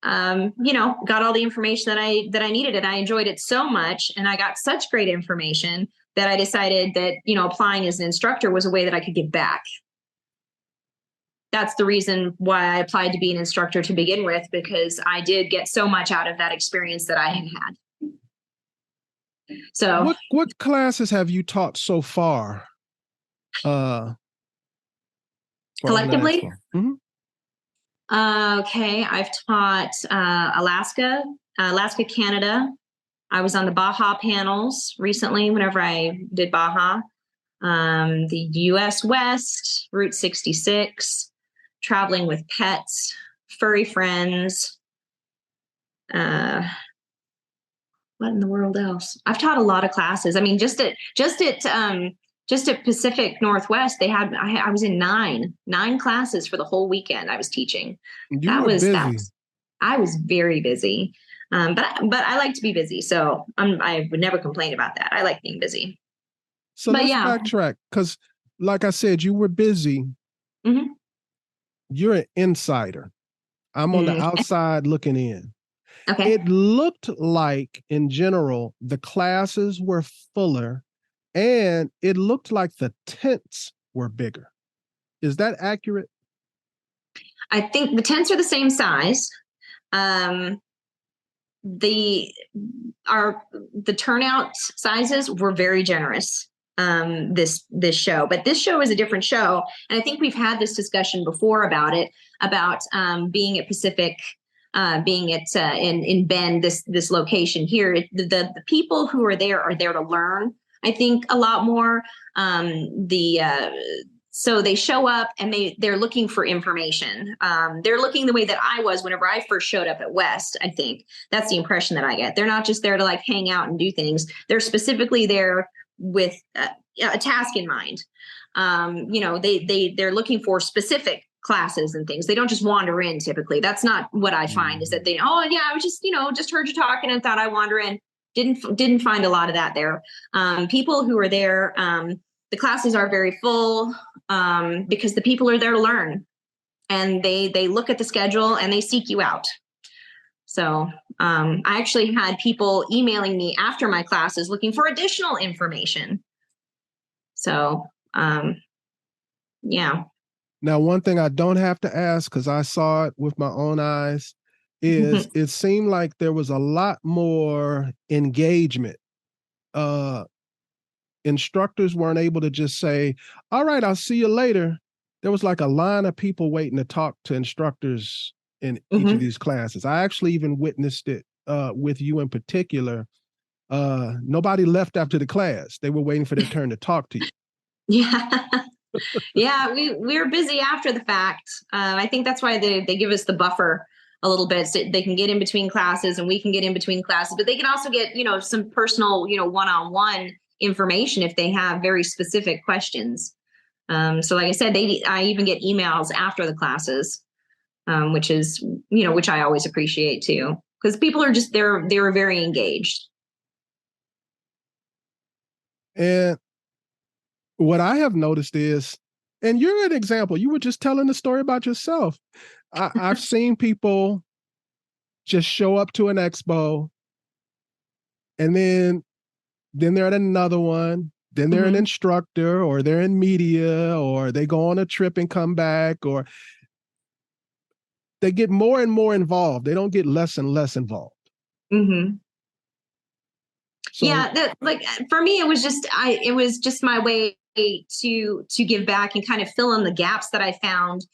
got all the information that I needed, and I enjoyed it so much, and I got such great information that I decided that, applying as an instructor was a way that I could give back. That's the reason why I applied to be an instructor to begin with, because I did get so much out of that experience that I had. So what classes have you taught so far? Collectively? Mm-hmm. Okay, I've taught Alaska, Canada. I was on the Baja panels recently whenever I did Baja. The U.S. West, Route 66, traveling with pets, furry friends. What in the world else? I've taught a lot of classes. I mean, just at Pacific Northwest, I was in nine classes for the whole weekend I was teaching. That was busy. I was very busy. But I like to be busy. So I would never complain about that. I like being busy. So let's backtrack, because like I said, you were busy. Mm-hmm. You're an insider. I'm on the outside looking in. Okay. It looked like, in general, the classes were fuller, and it looked like the tents were bigger. Is that accurate? I think the tents are the same size. The turnout sizes were very generous this show, but this show is a different show, and I think we've had this discussion before about being at Pacific, being at in Bend, this location here. The people who are there to learn, I think, a lot more. So they show up and they're looking for information. They're looking the way that I was whenever I first showed up at West. I think that's the impression that I get. They're not just there to like hang out and do things. They're specifically there with a task in mind. They're looking for specific classes and things. They don't just wander in typically. That's not what I find, is that I was just heard you talking and thought I wander in. Didn't find a lot of that there. People who are there, the classes are very full because the people are there to learn, and they look at the schedule and they seek you out. So I actually had people emailing me after my classes looking for additional information. So, yeah. Now, one thing I don't have to ask, because I saw it with my own eyes, is it seemed like there was a lot more engagement. Instructors weren't able to just say, all right, I'll see you later. There was like a line of people waiting to talk to instructors in each of these classes. I actually even witnessed it with you in particular. Nobody left after the class. They were waiting for their turn to talk to you. Yeah. Yeah, we were busy after the fact. I think that's why they give us the buffer a little bit, so they can get in between classes and we can get in between classes, but they can also get, some personal, one-on-one information if they have very specific questions. So like I said, I even get emails after the classes, which is, which I always appreciate too, because people are just, they were very engaged. And what I have noticed is, and you're an example, you were just telling the story about yourself. I've seen people just show up to an expo, and then they're at another one, then they're an instructor, or they're in media, or they go on a trip and come back, or they get more and more involved. They don't get less and less involved. So, yeah, for me, it was just my way to give back and kind of fill in the gaps that I found.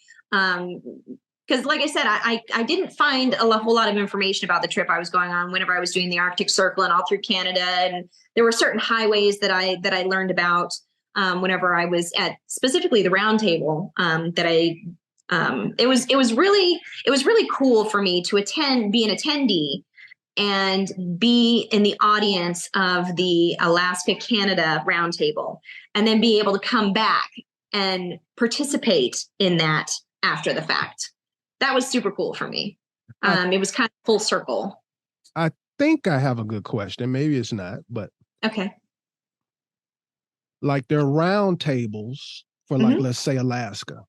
Because like I said, I didn't find a whole lot of information about the trip I was going on whenever I was doing the Arctic Circle and all through Canada. And there were certain highways that I learned about whenever I was at specifically the round table it was really cool for me to be an attendee and be in the audience of the Alaska Canada roundtable, and then be able to come back and participate in that after the fact. That was super cool for me. It was kind of full circle. I think I have a good question. Maybe it's not, but okay. Like, there are round tables for like, let's say Alaska.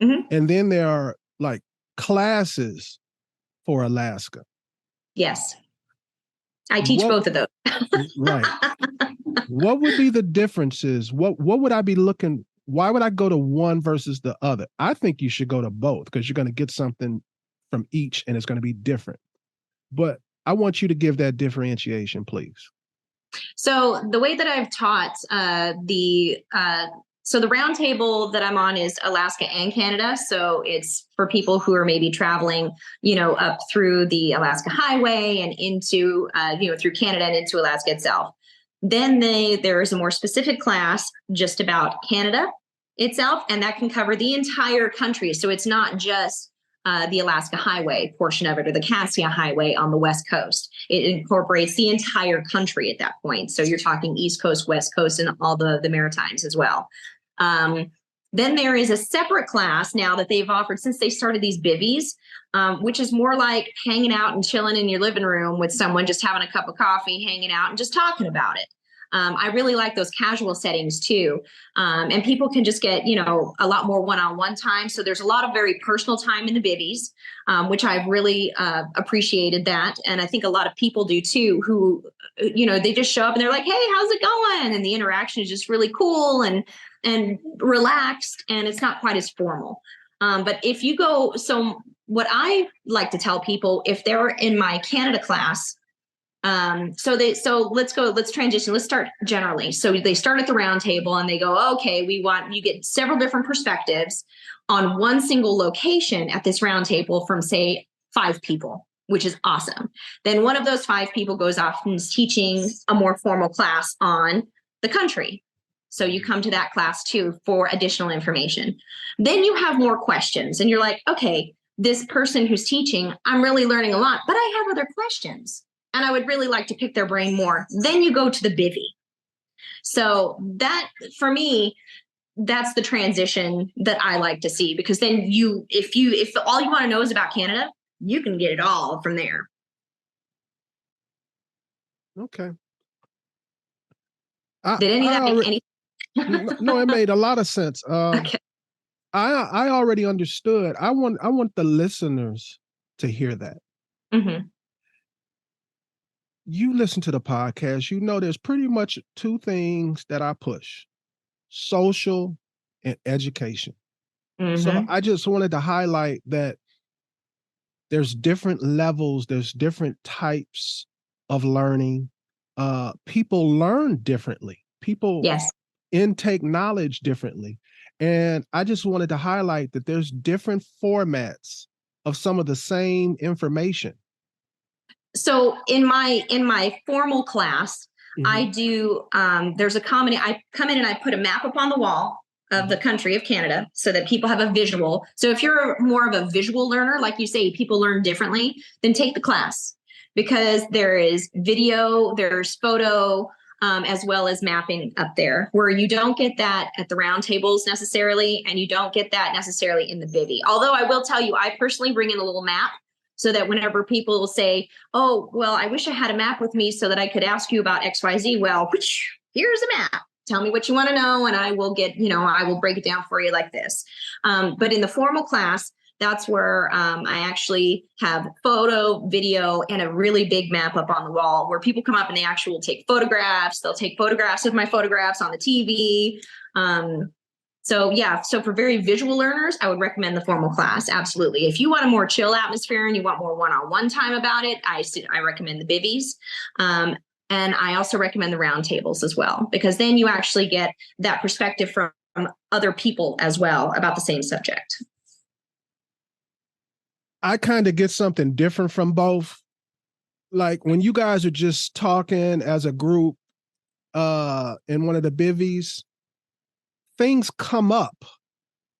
And then there are like classes for Alaska. Yes. I teach both of those. Right. What would be the differences? What would I be looking? Why would I go to one versus the other? I think you should go to both because you're going to get something from each and it's going to be different. But I want you to give that differentiation, please. So the way that I've taught so the roundtable that I'm on is Alaska and Canada. So it's for people who are maybe traveling, up through the Alaska Highway and into, through Canada and into Alaska itself. Then there is a more specific class just about Canada itself, and that can cover the entire country. So it's not just the Alaska Highway portion of it or the Cassia Highway on the West Coast. It incorporates the entire country at that point. So you're talking East Coast, West Coast, and all the Maritimes as well. Then there is a separate class now that they've offered since they started these BIVs, which is more like hanging out and chilling in your living room with someone, just having a cup of coffee, hanging out and just talking about it. I really like those casual settings too. And people can just get, a lot more one-on-one time. So there's a lot of very personal time in the BIVs, which I've really appreciated that. And I think a lot of people do too, who, they just show up and they're like, hey, how's it going? And the interaction is just really cool and relaxed, and it's not quite as formal. But if you go, so what I like to tell people, if they're in my Canada class, let's transition. Let's start generally. So they start at the round table and they go, okay, you get several different perspectives on one single location at this round table from say 5 people, which is awesome. Then one of those 5 people goes off and is teaching a more formal class on the country. So you come to that class too for additional information. Then you have more questions and you're like, okay, this person who's teaching, I'm really learning a lot, but I have other questions and I would really like to pick their brain more. Then you go to the BIVI. So that, for me, that's the transition that I like to see, because then if all you want to know is about Canada, you can get it all from there. Okay. Did any of that make any? No, it made a lot of sense. Okay. I already understood. I want the listeners to hear that. Mm-hmm. You listen to the podcast, there's pretty much 2 things that I push: social and education. Mm-hmm. So I just wanted to highlight that there's different levels, there's different types of learning. People learn differently. People Yes. intake knowledge differently. And I just wanted to highlight that there's different formats of some of the same information. So in my formal class, mm-hmm. I do, there's a common, I come in and I put a map up on the wall of the country of Canada so that people have a visual. So if you're more of a visual learner, like you say, people learn differently, then take the class, because there is video, there's photo, as well as mapping up there, where you don't get that at the round tables necessarily, and you don't get that necessarily in the BIVI. Although I will tell you, I personally bring in a little map so that whenever people will say, oh, well, I wish I had a map with me so that I could ask you about XYZ. Well, here's a map. Tell me what you want to know, and I will I will break it down for you like this. But in the formal class, that's where I actually have photo, video, and a really big map up on the wall where people come up and they actually will take photographs. They'll take photographs of my photographs on the TV. So for very visual learners, I would recommend the formal class. Absolutely. If you want a more chill atmosphere and you want more one-on-one time about it, I recommend the BIVIs. And I also recommend the roundtables as well, because then you actually get that perspective from other people as well about the same subject. I kind of get something different from both. Like when you guys are just talking as a group in one of the BIVIs, things come up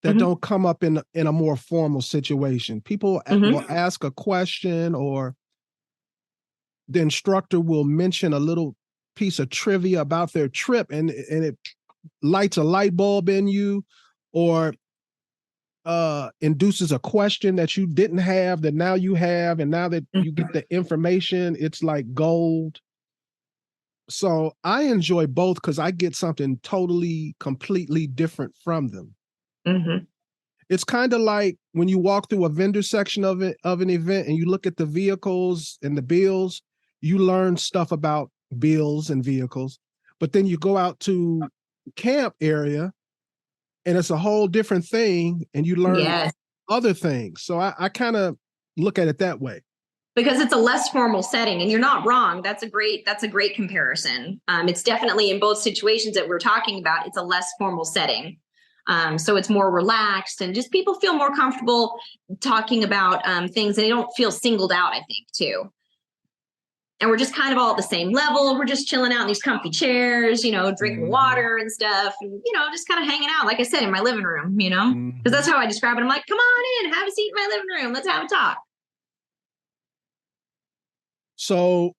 that mm-hmm. don't come up in a more formal situation. People mm-hmm. will ask a question, or the instructor will mention a little piece of trivia about their trip, and it lights a light bulb in you, or induces a question that you didn't have that now you have, and now that you get the information, it's like gold. So I enjoy both because I get something completely different from them. Mm-hmm. It's kind of like when you walk through a vendor section of an event and you look at the vehicles and the bills, you learn stuff about bills and vehicles. But then you go out to camp area and it's a whole different thing and you learn other things. So I kind of look at it that way. Because it's a less formal setting, and you're not wrong. That's a great comparison. It's definitely in both situations that we're talking about, it's a less formal setting. So it's more relaxed and just people feel more comfortable talking about things, and they don't feel singled out, I think, too. And we're just kind of all at the same level. We're just chilling out in these comfy chairs, you know, drinking water and stuff, and, you know, just kind of hanging out, like I said, in my living room, you know, because that's how I describe it. I'm like, come on in, have a seat in my living room. Let's have a talk. So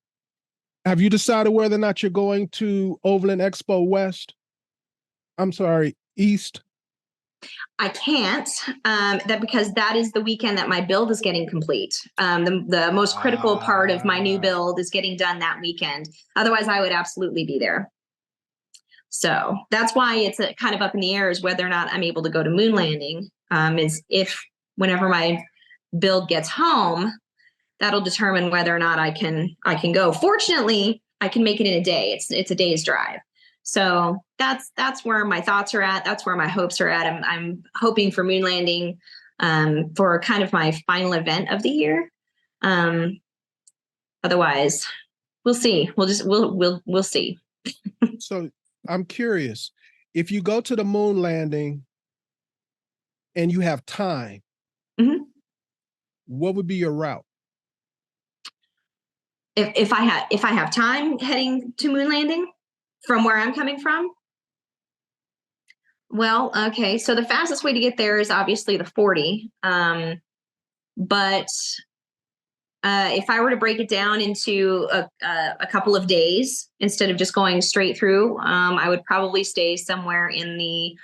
have you decided whether or not you're going to Overland Expo West? I'm sorry, East? I can't, because that is the weekend that my build is getting complete. The most critical part of my new build is getting done that weekend. Otherwise, I would absolutely be there. So that's why it's kind of up in the air is whether or not I'm able to go to moon landing. Is if whenever my build gets home, that'll determine whether or not I can go. Fortunately, I can make it in a day. It's a day's drive. So that's where my thoughts are at. That's where my hopes are at. I'm hoping for moon landing for kind of my final event of the year. Otherwise, we'll see. We'll see. So I'm curious, if you go to the moon landing and you have time, what would be your route? If I have time heading to moon landing from where I'm coming from, well, okay. So the fastest way to get there is obviously the 40. But if I were to break it down into a couple of days instead of just going straight through, I would probably stay somewhere in the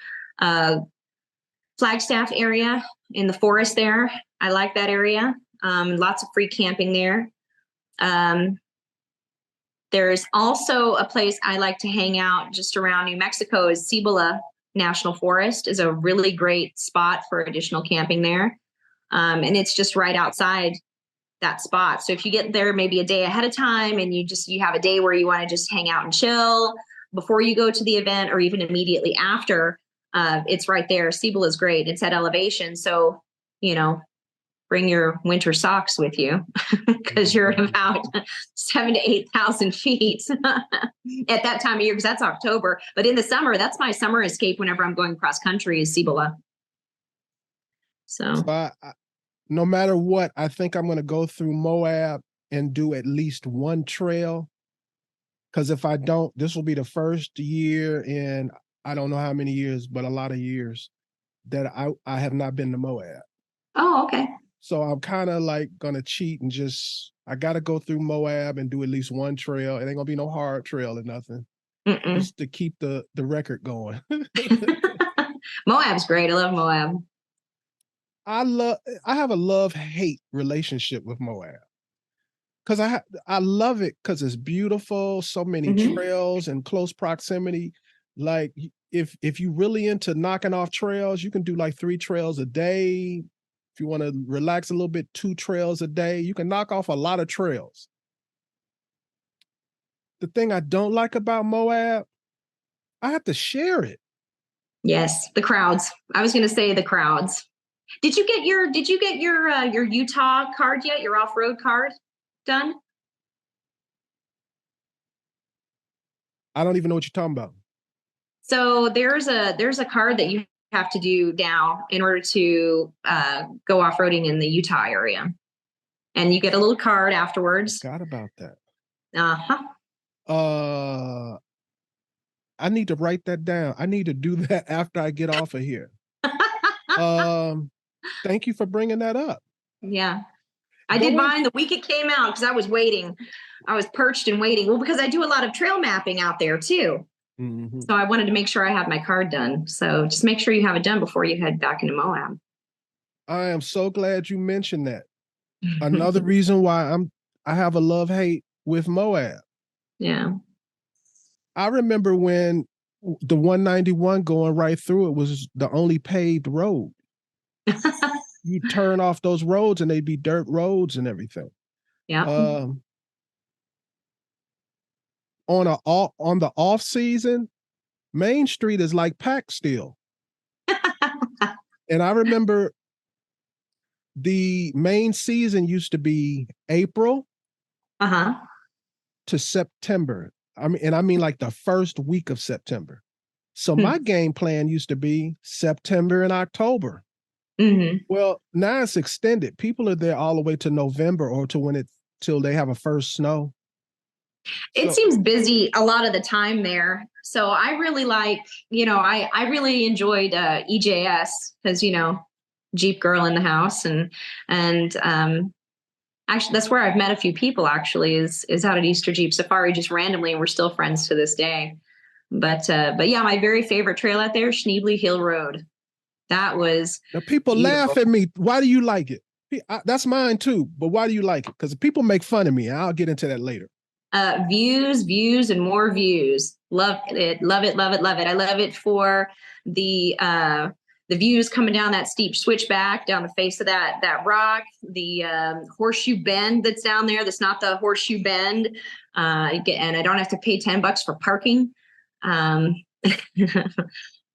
Flagstaff area in the forest there. I like that area. Lots of free camping there. There's also a place I like to hang out just around New Mexico is Cibola National Forest is a really great spot for additional camping there. And it's just right outside that spot. So if you get there maybe a day ahead of time and you have a day where you want to just hang out and chill before you go to the event or even immediately after, it's right there. Cibola is great. It's at elevation. So, you know, bring your winter socks with you because you're about 7,000 to 8,000 feet at that time of year, because that's October. But in the summer, that's my summer escape whenever I'm going cross country is Cibola. So no matter what, I think I'm going to go through MOAB and do at least one trail. Because if I don't, this will be the first year in I don't know how many years, but a lot of years that I have not been to MOAB. Oh, okay. So I'm kind of like going to cheat and I got to go through MOAB and do at least one trail. It ain't going to be no hard trail or nothing. Just to keep the record going. MOAB's great. I love MOAB. I have a love-hate relationship with MOAB. Because I love it because it's beautiful, so many trails in close proximity. Like if you really into knocking off trails, you can do like 3 trails a day. If you want to relax a little bit, 2 trails a day. You can knock off a lot of trails. The thing I don't like about MOAB, I have to share it. Yes, the crowds. I was going to say the crowds. Did you get your Utah card yet? Your off-road card done? I don't even know what you're talking about. So there's a card that you have to do now in order to go off-roading in the Utah area. And you get a little card afterwards. Forgot about that. I need to write that down. I need to do that after I get off of here. Thank you for bringing that up. Yeah. I did mine the week it came out because I was waiting. I was perched and waiting. Well, because I do a lot of trail mapping out there too. So I wanted to make sure I had my card done. So just make sure you have it done before you head back into MOAB. I am so glad you mentioned that. Another reason why I have a love-hate with MOAB. Yeah. I remember when the 191 going right through it was the only paved road. You turn off those roads and they'd be dirt roads and everything. Yeah. On the off season, Main Street is like packed still. And I remember the main season used to be April to September. I mean like the first week of September. So my game plan used to be September and October. Well, now it's extended. People are there all the way to November or to till they have a first snow. It seems busy a lot of the time there. So I really like, I really enjoyed EJS because, Jeep girl in the house. And actually, that's where I've met a few people actually is out at Easter Jeep Safari just randomly. And we're still friends to this day. But yeah, my very favorite trail out there, Schneebly Hill Road. That was now people beautiful. Laugh at me. Why do you like it? That's mine too. But why do you like it? Because people make fun of me. I'll get into that later. Views, and more views. Love it. I love it for the views coming down that steep switchback down the face of that rock, the horseshoe bend that's down there. That's not the horseshoe bend. And I don't have to pay $10 for parking.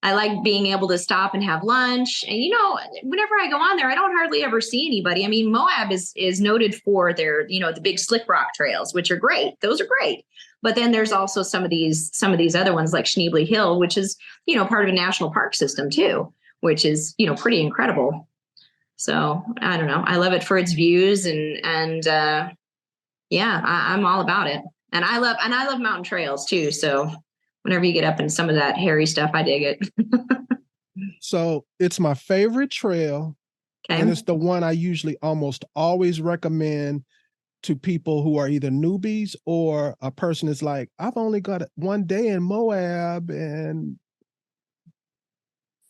I like being able to stop and have lunch. And, whenever I go on there, I don't hardly ever see anybody. I mean, MOAB is noted for their, the big slick rock trails, which are great. Those are great. But then there's also some of these other ones like Schneebly Hill, which is, part of a national park system too, which is, pretty incredible. So I don't know. I love it for its views and yeah, I'm all about it. And I love mountain trails too. So whenever you get up in some of that hairy stuff, I dig it. So it's my favorite trail. Okay. And it's the one I usually almost always recommend to people who are either newbies or a person is like, I've only got one day in MOAB. And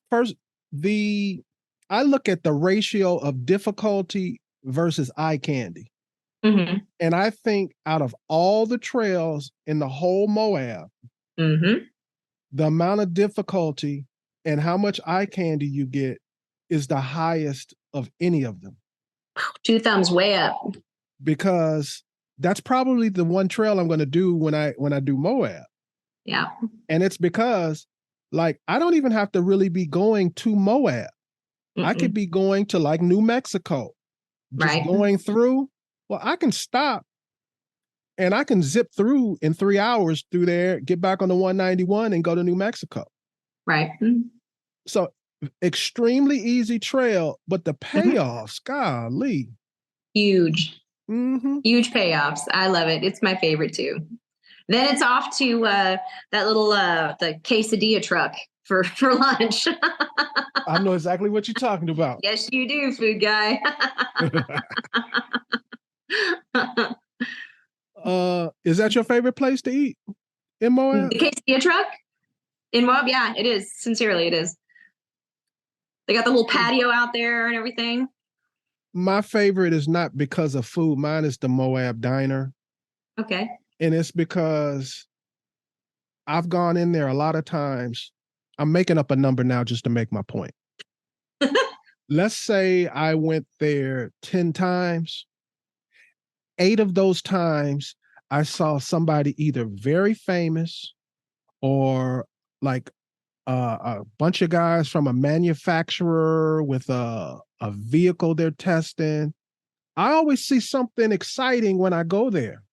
first, I look at the ratio of difficulty versus eye candy. And I think out of all the trails in the whole MOAB, the amount of difficulty and how much eye candy you get is the highest of any of them. 2 thumbs way up. Because that's probably the one trail I'm going to do when I do MOAB. Yeah. And it's because like I don't even have to really be going to MOAB. I could be going to like New Mexico. Just going through. Well, I can stop and I can zip through in 3 hours through there, get back on the 191 and go to New Mexico. Right. So extremely easy trail, but the payoffs, golly. Huge. Huge payoffs. I love it. It's my favorite too. Then it's off to that little the quesadilla truck for lunch. I know exactly what you're talking about. Yes, you do, food guy. Is that your favorite place to eat in MOAB? The quesadilla truck in MOAB? Yeah, it is. Sincerely, it is. They got the little patio out there and everything. My favorite is not because of food. Mine is the MOAB Diner. Okay. And it's because I've gone in there a lot of times. I'm making up a number now just to make my point. Let's say I went there 10 times. 8 of those times, I saw somebody either very famous or like a bunch of guys from a manufacturer with a vehicle they're testing. I always see something exciting when I go there.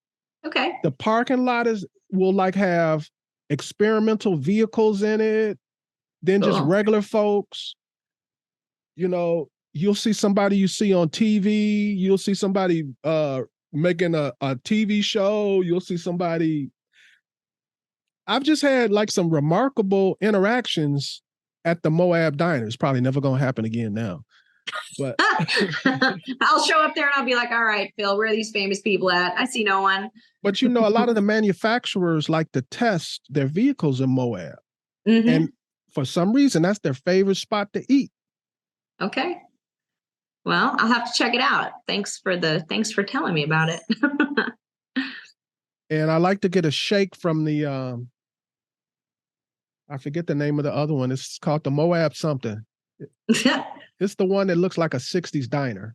Okay. The parking lot will like have experimental vehicles in it, then just regular folks. You'll see somebody you see on TV. You'll see somebody making a TV show. You'll see somebody. I've just had like some remarkable interactions at the MOAB Diner. It's probably never going to happen again now. But I'll show up there and I'll be like, all right, Phil, where are these famous people at? I see no one. But a lot of the manufacturers like to test their vehicles in MOAB. And for some reason, that's their favorite spot to eat. Okay. Well, I'll have to check it out. Thanks for telling me about it. And I like to get a shake from the I forget the name of the other one. It's called the MOAB something. It's the one that looks like a 60s diner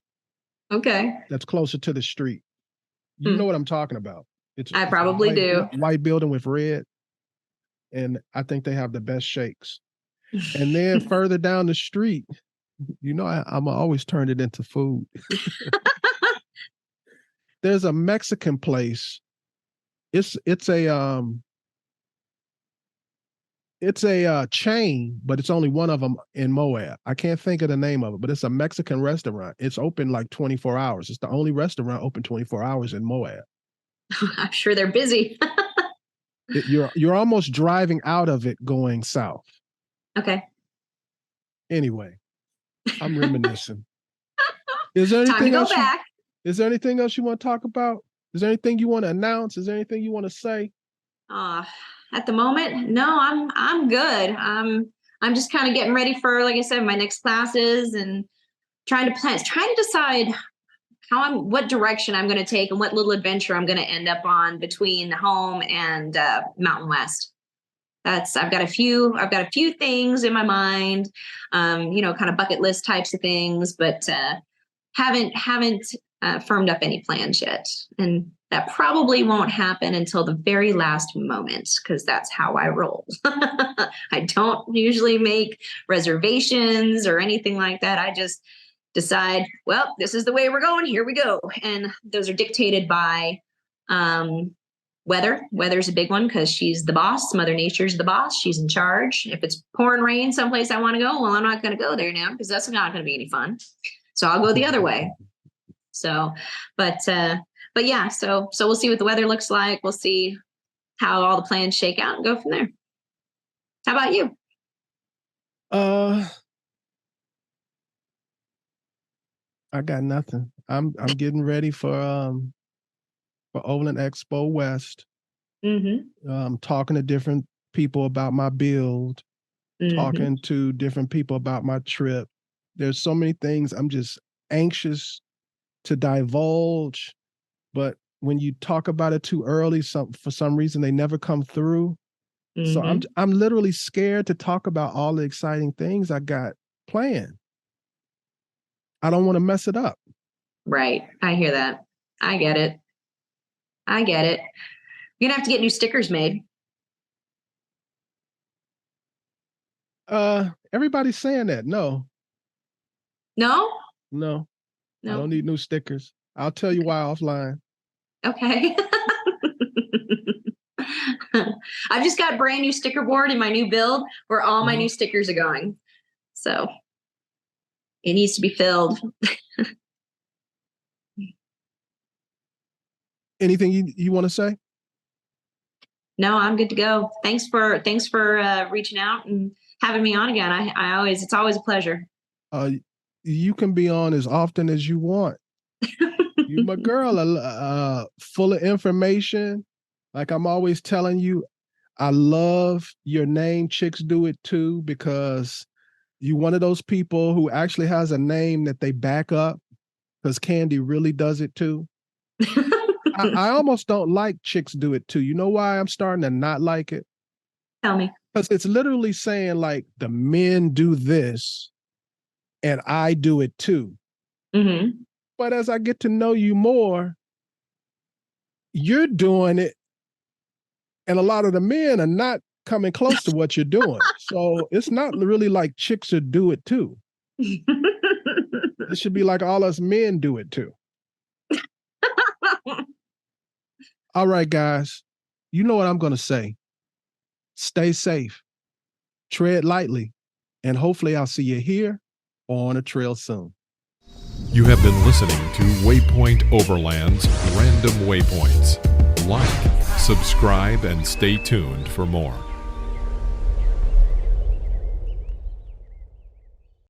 Okay. that's closer to the street. You know what I'm talking about. I probably do. White building with red. And I think they have the best shakes. And then further down the street, you know, I'm always turn it into food. There's a Mexican place. It's a chain, but it's only one of them in Moab. I can't think of the name of it, but it's a Mexican restaurant. It's open like 24 hours. It's the only restaurant open 24 hours in Moab. I'm sure they're busy. You're almost driving out of it going south. Okay. Anyway, I'm reminiscing. Is there anything Time to go else back. Is there anything else you want to talk about? Is there anything you want to announce? Is there anything you want to say? At the moment, no, I'm good. I'm just kind of getting ready for, like I said, my next classes and trying to decide what direction I'm going to take and what little adventure I'm going to end up on between home and Mountain West. I've got a few things in my mind, kind of bucket list types of things, but haven't firmed up any plans yet. And that probably won't happen until the very last moment, because that's how I roll. I don't usually make reservations or anything like that. I just decide, well, this is the way we're going. Here we go. And those are dictated by weather. Weather's a big one because she's the boss. Mother Nature's the boss. She's in charge. If it's pouring rain someplace I want to go, well, I'm not going to go there now because that's not going to be any fun. So I'll go the other way. So, but yeah, so we'll see what the weather looks like. We'll see how all the plans shake out and go from there. How about you? I got nothing. I'm getting ready for Overland Expo West. Talking to different people about my build, talking to different people about my trip. There's so many things I'm just anxious to divulge, but when you talk about it too early, for some reason they never come through. So I'm literally scared to talk about all the exciting things I got planned. I don't want to mess it up. Right. I hear that. I get it. You're gonna have to get new stickers made. Everybody's saying that. No. I don't need new stickers. I'll tell you why offline. Okay. I've just got a brand new sticker board in my new build where all my new stickers are going. So it needs to be filled. Anything you want to say? No, I'm good to go. Thanks for reaching out and having me on again. It's always a pleasure. You can be on as often as you want. You my girl, full of information. Like I'm always telling you, I love your name, Chicks Do It Too, because you one of those people who actually has a name that they back up, because Candy really does it too. I almost don't like Chicks Do It Too. You know why I'm starting to not like it? Tell me. Because it's literally saying like the men do this and I do it too. But as I get to know you more, you're doing it and a lot of the men are not coming close to what you're doing. So it's not really like chicks would do it too. It should be like all us men do it too. All right, guys, you know what I'm going to say. Stay safe, tread lightly, and hopefully I'll see you here or on a trail soon. You have been listening to Waypoint Overland's Random Waypoints. Like, subscribe, and stay tuned for more.